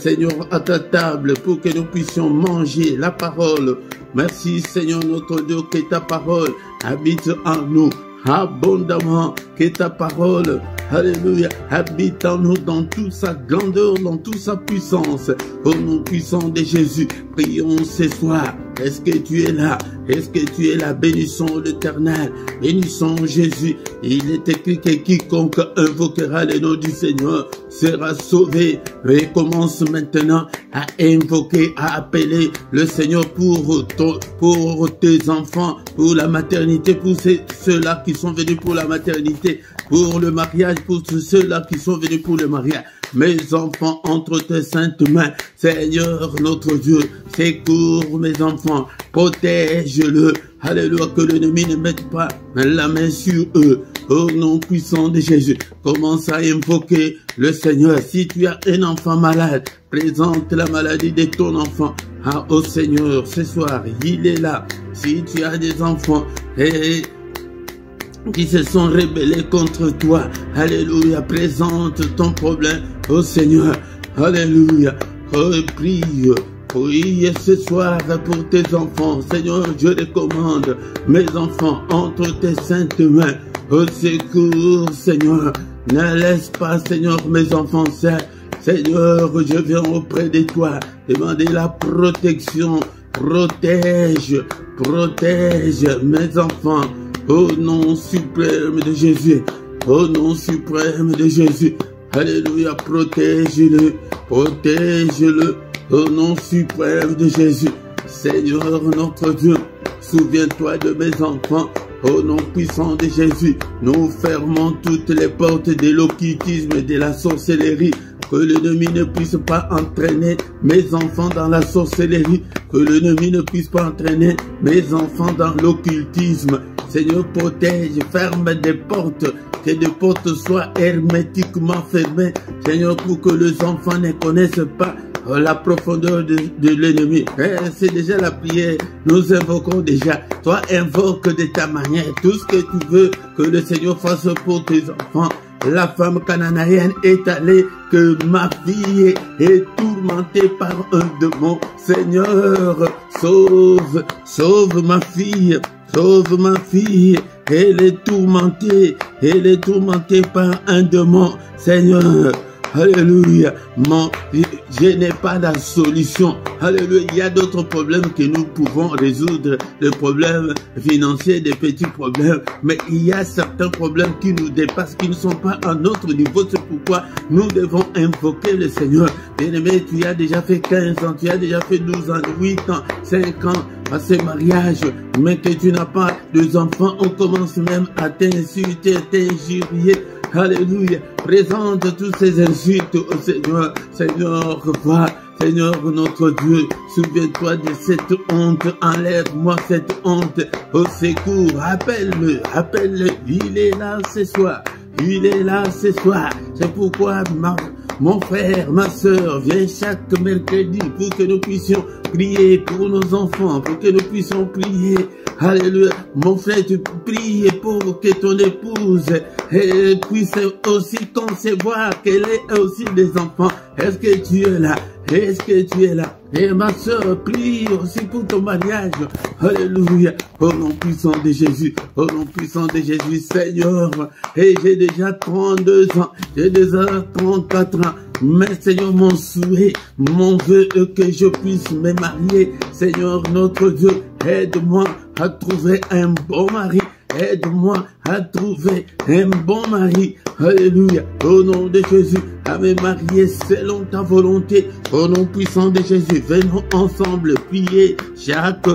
Seigneur à ta table pour que nous puissions manger la parole. Merci Seigneur notre Dieu que ta parole habite en nous abondamment, que ta parole, alléluia, habite en nous dans toute sa grandeur, dans toute sa puissance. Au nom puissant de Jésus, prions ce soir. Est-ce que tu es là? Est-ce que tu es là? Bénissons l'Éternel, bénissons Jésus. Il est écrit que quiconque invoquera le nom du Seigneur sera sauvé. Et commence maintenant à invoquer, à appeler le Seigneur pour tes enfants, pour la maternité, pour ceux-là qui sont venus pour la maternité, pour le mariage, pour ceux-là qui sont venus pour le mariage. Mes enfants entre tes saintes mains, Seigneur notre Dieu, secours mes enfants, protège-le, alléluia, que l'ennemi ne mette pas la main sur eux. Au nom puissant de Jésus, commence à invoquer le Seigneur. Si tu as un enfant malade, présente la maladie de ton enfant au Seigneur ce soir. Il est là. Si tu as des enfants qui se sont rebellés contre toi, alléluia, présente ton problème au Seigneur. Alléluia. Oh, prie ce soir pour tes enfants. Seigneur, je recommande mes enfants entre tes saintes mains. Au secours, Seigneur. Ne laisse pas, Seigneur, mes enfants seuls. Seigneur, je viens auprès de toi demander la protection. Protège mes enfants. Au nom suprême de Jésus. Au nom suprême de Jésus. Alléluia, protège-le. Au nom suprême de Jésus. Seigneur notre Dieu, souviens-toi de mes enfants. Au nom puissant de Jésus, nous fermons toutes les portes de l'occultisme et de la sorcellerie. Que l'ennemi ne puisse pas entraîner mes enfants dans la sorcellerie. Que l'ennemi ne puisse pas entraîner mes enfants dans l'occultisme. Seigneur, protège, ferme des portes. Que des portes soient hermétiquement fermées. Seigneur, pour que les enfants ne connaissent pas la profondeur de l'ennemi. C'est déjà la prière. Nous invoquons déjà. Toi, invoque de ta manière tout ce que tu veux que le Seigneur fasse pour tes enfants. La femme cananéenne est allée que ma fille est tourmentée par un démon. Seigneur, sauve ma fille. Sauve ma fille. Elle est tourmentée par un démon. Seigneur, alléluia. Je n'ai pas la solution. Alléluia. Il y a d'autres problèmes que nous pouvons résoudre. Des problèmes financiers, des petits problèmes. Mais il y a certains problèmes qui nous dépassent, qui ne sont pas à notre niveau. C'est pourquoi nous devons invoquer le Seigneur. Bien-aimé, tu as déjà fait 15 ans, tu as déjà fait 12 ans, 8 ans, 5 ans à ce mariage. Mais que tu n'as pas de enfants, on commence même à t'insulter, t'injurier. Alléluia. Présente toutes ces insultes au Seigneur. Seigneur, va. Seigneur notre Dieu, souviens-toi de cette honte. Enlève-moi cette honte. Au secours, appelle-le. Il est là ce soir. C'est pourquoi mon frère, ma soeur, viens chaque mercredi pour que nous puissions prier pour nos enfants, pour que nous puissions prier. Alléluia. Mon frère, tu pries pour que ton épouse puisse aussi concevoir qu'elle ait aussi des enfants. Est-ce que tu es là? Et ma soeur, prie aussi pour ton mariage. Alléluia. Au nom puissant de Jésus. Au nom puissant de Jésus, Seigneur. Et j'ai déjà 32 ans. J'ai déjà 34 ans. Mais Seigneur, mon souhait, mon vœu est que je puisse me marier. Seigneur, notre Dieu, aide-moi à trouver un bon mari. Aide-moi à trouver un bon mari. Alléluia. Au nom de Jésus, à me marier selon ta volonté. Au nom puissant de Jésus, venons ensemble prier chaque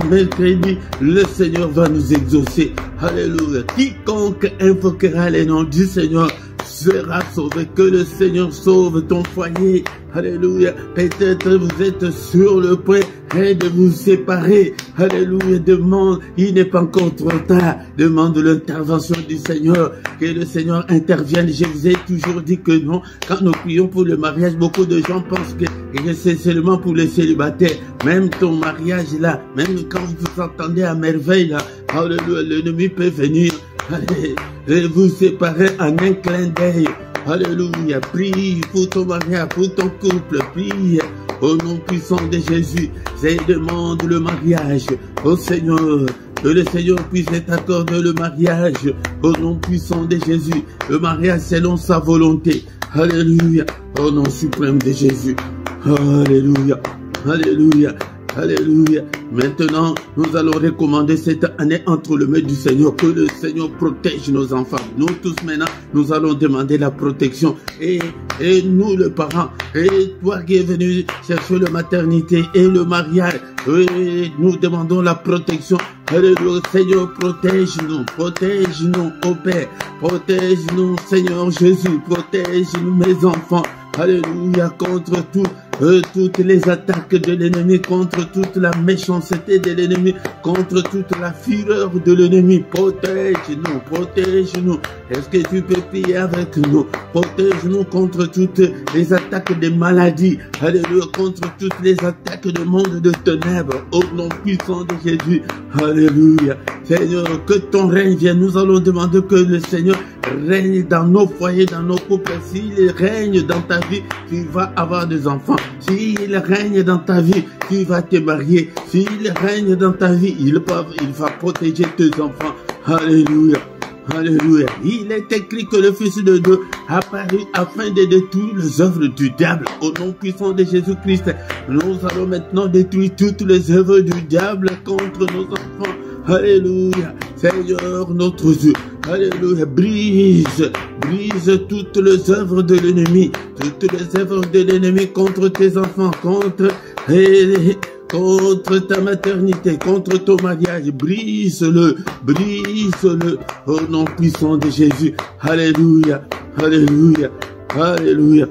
mercredi. Le Seigneur va nous exaucer. Alléluia. Quiconque invoquera les noms du Seigneur sera sauvé. Que le Seigneur sauve ton foyer. Alléluia. Peut-être vous êtes sur le point de vous séparer. Alléluia. Demande, il n'est pas encore trop tard. Demande l'intervention du Seigneur. Que le Seigneur intervienne. Je vous ai toujours dit que non. Quand nous prions pour le mariage, beaucoup de gens pensent que c'est seulement pour les célibataires. Même ton mariage là, même quand vous entendez à merveille là, alléluia, l'ennemi peut venir. Allez, et vous séparer en un clin d'œil. Alléluia. Prie pour ton mariage, pour ton couple. Prie au nom puissant de Jésus. Je demande le mariage au Seigneur. Que le Seigneur puisse t'accorder le mariage au nom puissant de Jésus. Le mariage selon sa volonté. Alléluia. Au nom suprême de Jésus. Alléluia. Alléluia. Alléluia. Maintenant, nous allons recommander cette année entre les mains du Seigneur. Que le Seigneur protège nos enfants. Nous tous maintenant, nous allons demander la protection. Et nous, les parents, et toi qui es venu chercher la maternité et le mariage, et nous demandons la protection. Alléluia. Seigneur, protège-nous, ô Père. Protège-nous, Seigneur Jésus. Protège-nous, mes enfants. Alléluia, contre tout toutes les attaques de l'ennemi, contre toute la méchanceté de l'ennemi, contre toute la fureur de l'ennemi. Protège-nous, protège-nous. Est-ce que tu peux prier avec nous? Protège-nous contre toutes les attaques des maladies. Alléluia, contre toutes les attaques du monde de ténèbres. Au nom puissant de Jésus. Alléluia. Seigneur, que ton règne vienne. Nous allons demander que le Seigneur règne dans nos foyers, dans nos couples. S'il règne dans ta vie, tu vas avoir des enfants. S'il règne dans ta vie, tu vas te marier. S'il règne dans ta vie, il va protéger tes enfants. Alléluia. Alléluia. Il est écrit que le Fils de Dieu a apparu afin de détruire les œuvres du diable. Au nom puissant de Jésus-Christ, nous allons maintenant détruire toutes les œuvres du diable contre nos enfants. Alléluia. Seigneur notre Dieu. Alléluia. Brise toutes les œuvres de l'ennemi. Toutes les œuvres de l'ennemi contre tes enfants, contre ta maternité, contre ton mariage. Brise-le au nom puissant de Jésus. Alléluia. Alléluia. Alléluia.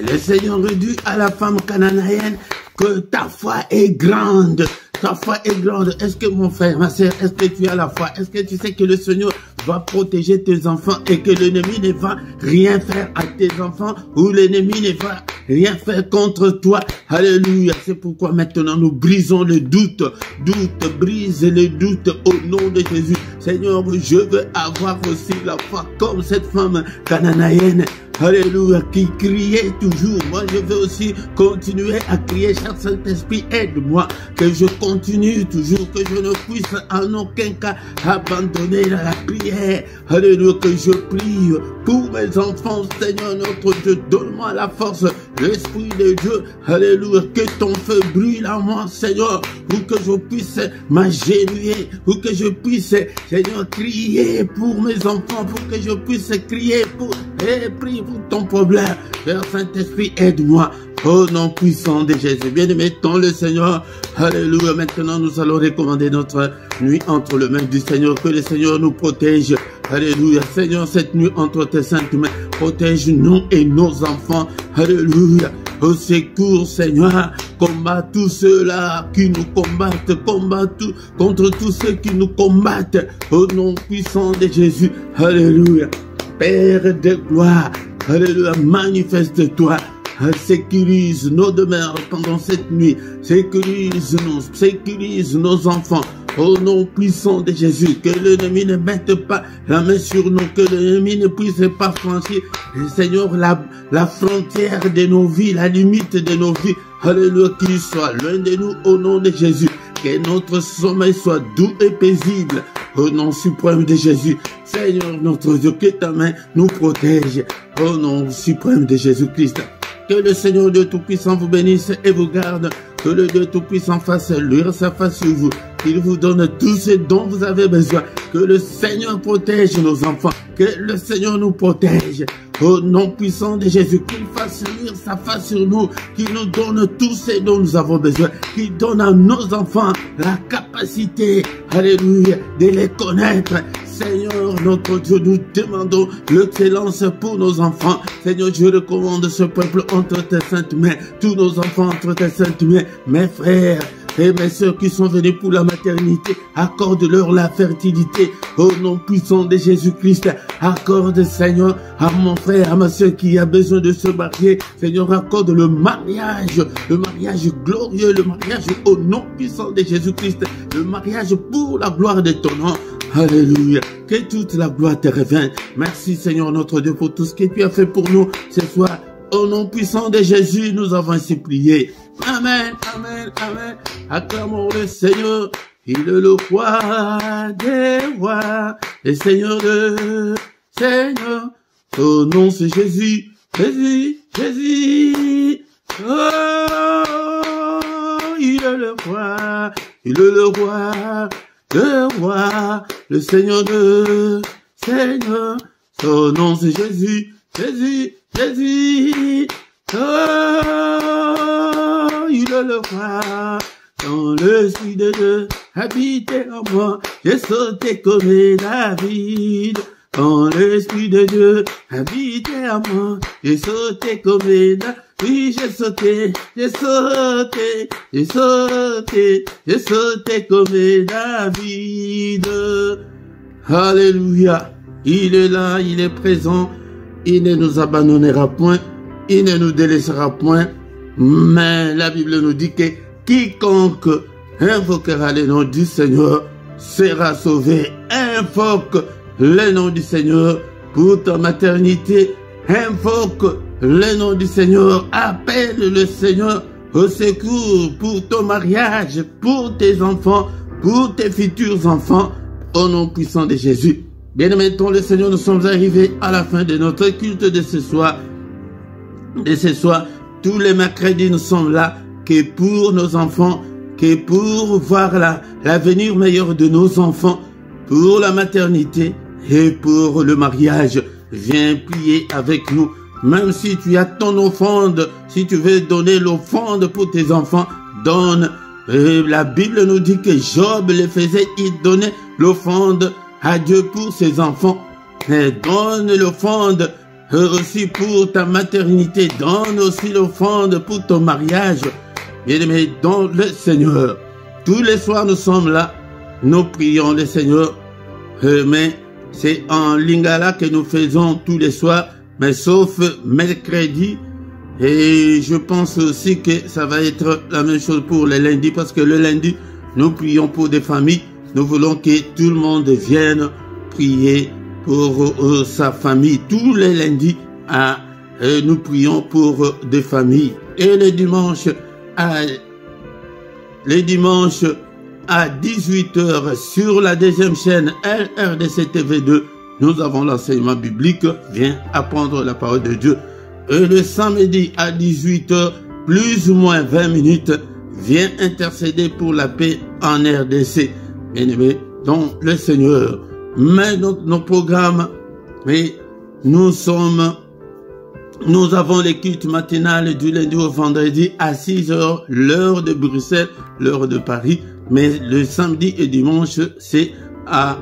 Le Seigneur dit à la femme cananéenne que ta foi est grande. Ta foi est grande. Est-ce que mon frère, ma soeur, est-ce que tu as la foi? Est-ce que tu sais que le Seigneur va protéger tes enfants et que l'ennemi ne va rien faire à tes enfants ou l'ennemi ne va rien faire contre toi? Alléluia. C'est pourquoi maintenant nous brisons le doute. Brise le doute au nom de Jésus. Seigneur, je veux avoir aussi la foi comme cette femme cananéenne. Alléluia, qui criait toujours. Moi, je veux aussi continuer à crier. Cher Saint-Esprit, aide-moi. Que je continue toujours. Que je ne puisse en aucun cas abandonner la prière. Alléluia, que je prie pour mes enfants. Seigneur notre Dieu, donne-moi la force. L'Esprit de Dieu. Alléluia, que ton feu brûle en moi, Seigneur. Pour que je puisse m'agenouiller. Pour que je puisse, Seigneur, crier pour mes enfants. Pour que je puisse crier pour prier pour ton problème. Père Saint-Esprit, aide-moi. Au nom puissant de Jésus. Bien-aimé, dans le Seigneur. Alléluia. Maintenant, nous allons recommander notre nuit entre les mains du Seigneur. Que le Seigneur nous protège. Alléluia. Seigneur, cette nuit entre tes saintes mains, protège-nous et nos enfants. Alléluia. Au secours, Seigneur, combat tous ceux-là qui nous combattent, combat contre tous ceux qui nous combattent. Au nom puissant de Jésus. Alléluia. Père de gloire, alléluia, manifeste-toi, sécurise nos demeures pendant cette nuit, sécurise nos enfants, au nom puissant de Jésus, que l'ennemi ne mette pas la main sur nous, que l'ennemi ne puisse pas franchir, Seigneur, la frontière de nos vies, la limite de nos vies, alléluia, qu'il soit loin de nous, au nom de Jésus, que notre sommeil soit doux et paisible, au nom suprême de Jésus. Seigneur notre Dieu, que ta main nous protège, au nom suprême de Jésus-Christ. Que le Seigneur Dieu Tout-Puissant vous bénisse et vous garde. Que le Dieu Tout-Puissant fasse luire sa face sur vous. Qu'il vous donne tout ce dont vous avez besoin. Que le Seigneur protège nos enfants. Que le Seigneur nous protège. Au nom puissant de Jésus, qu'il fasse luire sa face sur nous, qu'il nous donne tout ce dont nous avons besoin, qu'il donne à nos enfants la capacité, alléluia, de les connaître. Seigneur, notre Dieu, nous demandons l'excellence pour nos enfants. Seigneur, je recommande ce peuple entre tes saintes mains, tous nos enfants entre tes saintes mains, mes frères et mes soeurs qui sont venus pour la maternité, accorde-leur la fertilité au nom puissant de Jésus-Christ. Accorde, Seigneur, à mon frère, à ma soeur qui a besoin de se marier. Seigneur, accorde le mariage glorieux, le mariage au nom puissant de Jésus-Christ, le mariage pour la gloire de ton nom. Alléluia. Que toute la gloire te revienne. Merci, Seigneur, notre Dieu, pour tout ce que tu as fait pour nous ce soir. Au nom puissant de Jésus, nous avons ainsi prié. Amen, amen, amen. Acclamons le Seigneur. Il est le roi des rois, le Seigneur de Seigneur. Son nom c'est Jésus, Jésus, Jésus. Oh, il est le roi, le roi, le Seigneur de Seigneur. Son nom c'est Jésus, Jésus, Jésus. Oh, il est le roi. Quand l'Esprit de Dieu habitait en moi, j'ai sauté comme David. Quand l'Esprit de Dieu habitait en moi, j'ai sauté comme David. Oui, j'ai sauté, j'ai sauté, j'ai sauté, j'ai sauté comme David. Alléluia. Il est là, il est présent. Il ne nous abandonnera point. Il ne nous délaissera point. Mais la Bible nous dit que quiconque invoquera le nom du Seigneur sera sauvé. Invoque le nom du Seigneur pour ta maternité. Invoque le nom du Seigneur. Appelle le Seigneur au secours pour ton mariage, pour tes enfants, pour tes futurs enfants. Au nom puissant de Jésus. Bien-aimés, le Seigneur, nous sommes arrivés à la fin de notre culte de ce soir. De ce soir, tous les mercredis, nous sommes là que pour nos enfants, que pour voir l'avenir meilleur de nos enfants, pour la maternité et pour le mariage. Viens prier avec nous. Même si tu as ton offrande, si tu veux donner l'offrande pour tes enfants, donne. La Bible nous dit que Job le faisait, il donnait l'offrande à Dieu pour ses enfants. Et donne l'offrande aussi pour ta maternité, donne aussi l'offrande pour ton mariage. Bien-aimé, dans le Seigneur. Tous les soirs, nous sommes là, nous prions le Seigneur. Mais c'est en lingala que nous faisons tous les soirs, mais sauf mercredi. Et je pense aussi que ça va être la même chose pour le lundi, parce que le lundi, nous prions pour des familles. Nous voulons que tout le monde vienne prier pour sa famille. Tous les lundis, nous prions pour des familles. Et le dimanche à 18h sur la deuxième chaîne RRDC TV2, nous avons l'enseignement biblique. Viens apprendre la parole de Dieu. Et le samedi à 18h, plus ou moins 20 minutes, viens intercéder pour la paix en RDC. Bien-aimés, donc le Seigneur. Mais nos programmes, et nous avons les cultes matinales du lundi au vendredi à 6h, l'heure de Bruxelles, l'heure de Paris. Mais le samedi et dimanche, c'est à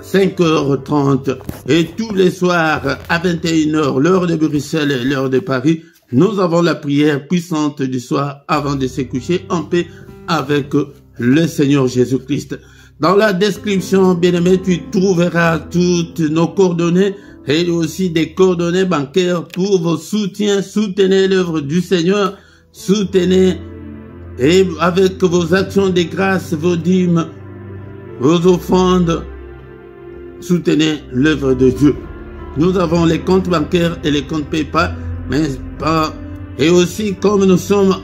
5h30. Et tous les soirs à 21h, l'heure de Bruxelles et l'heure de Paris, nous avons la prière puissante du soir avant de se coucher en paix avec le Seigneur Jésus-Christ. Dans la description, bien-aimé, tu trouveras toutes nos coordonnées et aussi des coordonnées bancaires pour vos soutiens. Soutenez l'œuvre du Seigneur. Soutenez et avec vos actions de grâce, vos dîmes, vos offrandes. Soutenez l'œuvre de Dieu. Nous avons les comptes bancaires et les comptes PayPal, mais pas. Et aussi, comme nous sommes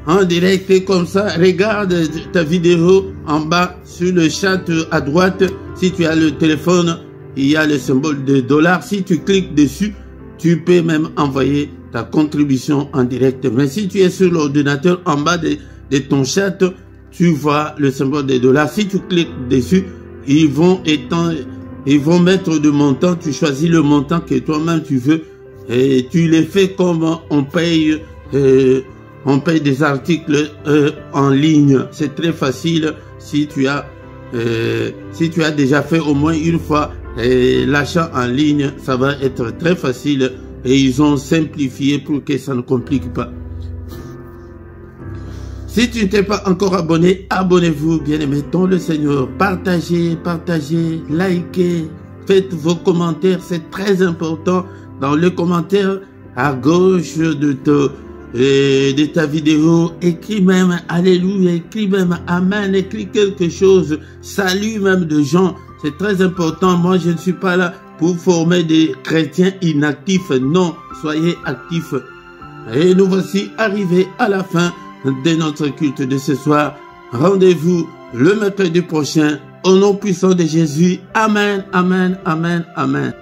en direct et comme ça, regarde ta vidéo en bas sur le chat à droite. Si tu as le téléphone, il y a le symbole de $. Si tu cliques dessus, tu peux même envoyer ta contribution en direct. Mais si tu es sur l'ordinateur, en bas de ton chat, tu vois le symbole de $. Si tu cliques dessus, ils vont mettre de montant. Tu choisis le montant que toi-même tu veux et tu les fais comme on paye des articles en ligne. C'est très facile si tu as déjà fait au moins une fois l'achat en ligne. Ça va être très facile et ils ont simplifié pour que ça ne complique pas. Si tu ne t'es pas encore abonné, abonnez-vous, bien-aimés dans le Seigneur. Partagez, likez, faites vos commentaires, c'est très important. Dans le commentaire à gauche de ta vidéo, écris même Alléluia, écris même Amen, écris quelque chose, salut même de gens, c'est très important. Moi, je ne suis pas là pour former des chrétiens inactifs, non, soyez actifs. Et nous voici arrivés à la fin de notre culte de ce soir. Rendez-vous le mercredi prochain, au nom puissant de Jésus. Amen, amen, amen, amen.